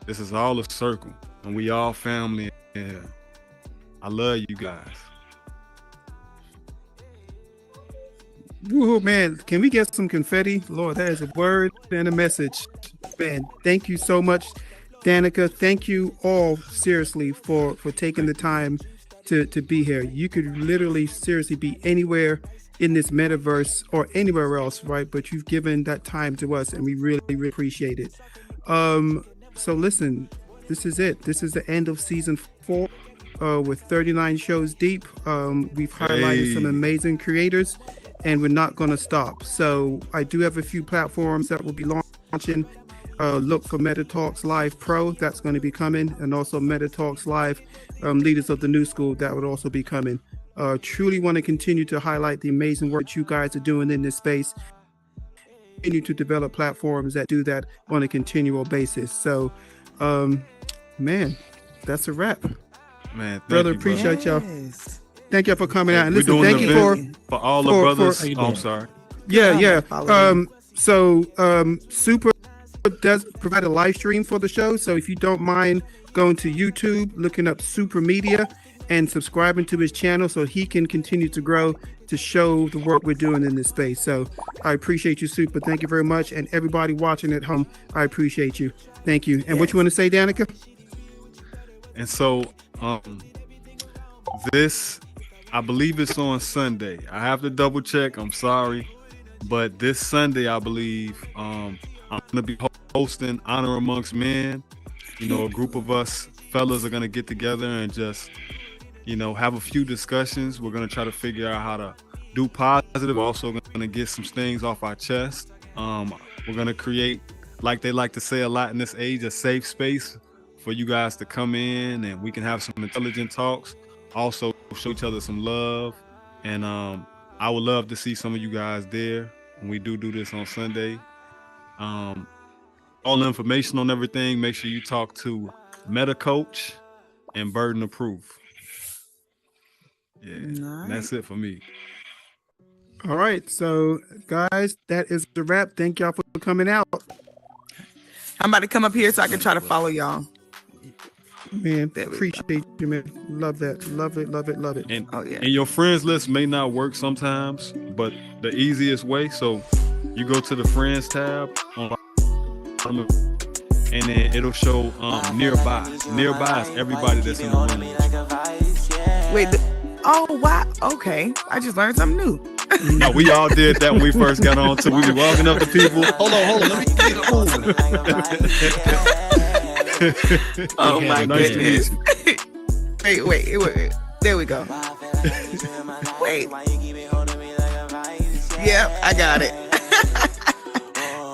This is all a circle, and we all family. Yeah. I love you guys. Woo, man, can we get some confetti? Lord, that is a word and a message. Man, thank you so much, Danica. Thank you all seriously for taking the time to be here. You could literally seriously be anywhere in this metaverse or anywhere else, right? But you've given that time to us, and we really, really appreciate it. So listen, this is it. This is the end of season 4 with 39 shows deep. We've highlighted some amazing creators, and we're not going to stop. So I do have a few platforms that will be launching. Look for Meta Talks Live Pro. That's going to be coming. And also Meta Talks Live Leaders of the New School. That would also be coming. Truly want to continue to highlight the amazing work that you guys are doing in this space. Continue to develop platforms that do that on a continual basis. So, man, that's a wrap. Man, brother, appreciate y'all. Thank y'all for coming out. And listen, thank you for all the brothers. I'm sorry. Yeah. Super does provide a live stream for the show. So if you don't mind going to YouTube, looking up Super Media and subscribing to his channel so he can continue to grow to show the work we're doing in this space. So I appreciate you, Super. Thank you very much. And everybody watching at home, I appreciate you. Thank you. And what you want to say, Danica? And so this, I believe it's on Sunday. I have to double check. I'm sorry. But this Sunday, I believe, I'm going to be hosting Honor Amongst Men. A group of us fellas are going to get together and just, have a few discussions. We're going to try to figure out how to do positive. We're also going to get some things off our chest. We're going to create, like they like to say a lot in this age, a safe space for you guys to come in and we can have some intelligent talks. Also show each other some love. And I would love to see some of you guys there when we do this on Sunday. All the information on everything, make sure you talk to Meta Coach and Burden of Proof. Yeah, and that's it for me. All right, so guys, that is the wrap. Thank y'all for coming out. I'm about to come up here so I can try to follow y'all. Man, appreciate you, man. Love that. Love it, love it, love it. And, and your friends list may not work sometimes, but the easiest way, so you go to the friends tab on, and then it'll show nearby. Nearby is everybody that's in the room. Wait, oh wow, okay. I just learned something new. No, we all did that when we first got on too. We be walking up to people. Hold on, let me get over. Oh my nice goodness. Wait. There we go. Wait. Yep, I got it.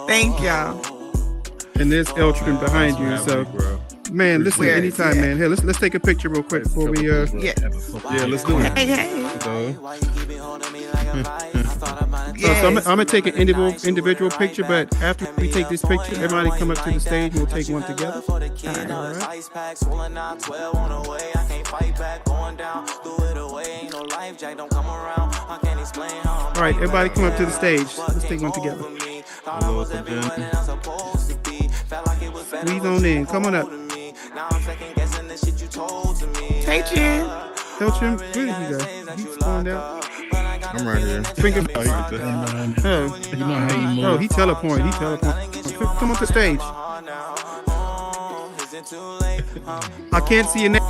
Thank y'all. And there's Eltrin behind you. So, man, listen, anytime, man. Hey, let's take a picture real quick before we. Yeah, let's do it. Hey. So I'm gonna take an individual picture, but after we take this picture, everybody come up to the stage and we'll take one together. All right, everybody come up to the stage. Let's take one together. Squeeze on in. Come on up. Hey, Jen. Eltrin, where did he go? He's going down. I'm right here. Finger. You know how you move. Oh, he teleport. Come on the stage. I can't see your name.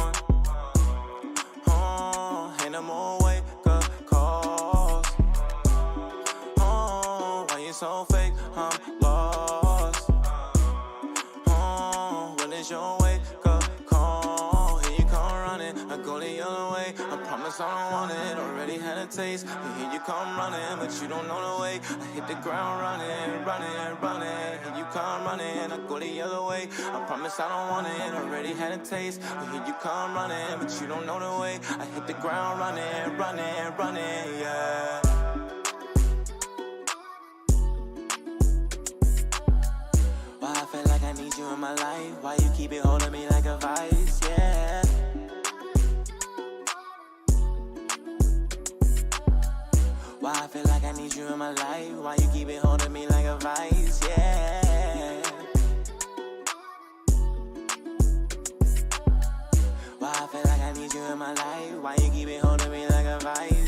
I don't want it, already had a taste. Here you come running, but you don't know the way. I hit the ground running. Here you come running, I go the other way. I promise I don't want it, already had a taste. Here you come running, but you don't know the way. I hit the ground running, yeah. Why I feel like I need you in my life? Why you keep it holding me like a vice? Yeah. Why I feel like I need you in my life? Why you keep it holding me like a vice? Yeah. Why I feel like I need you in my life? Why you keep it holding me like a vice?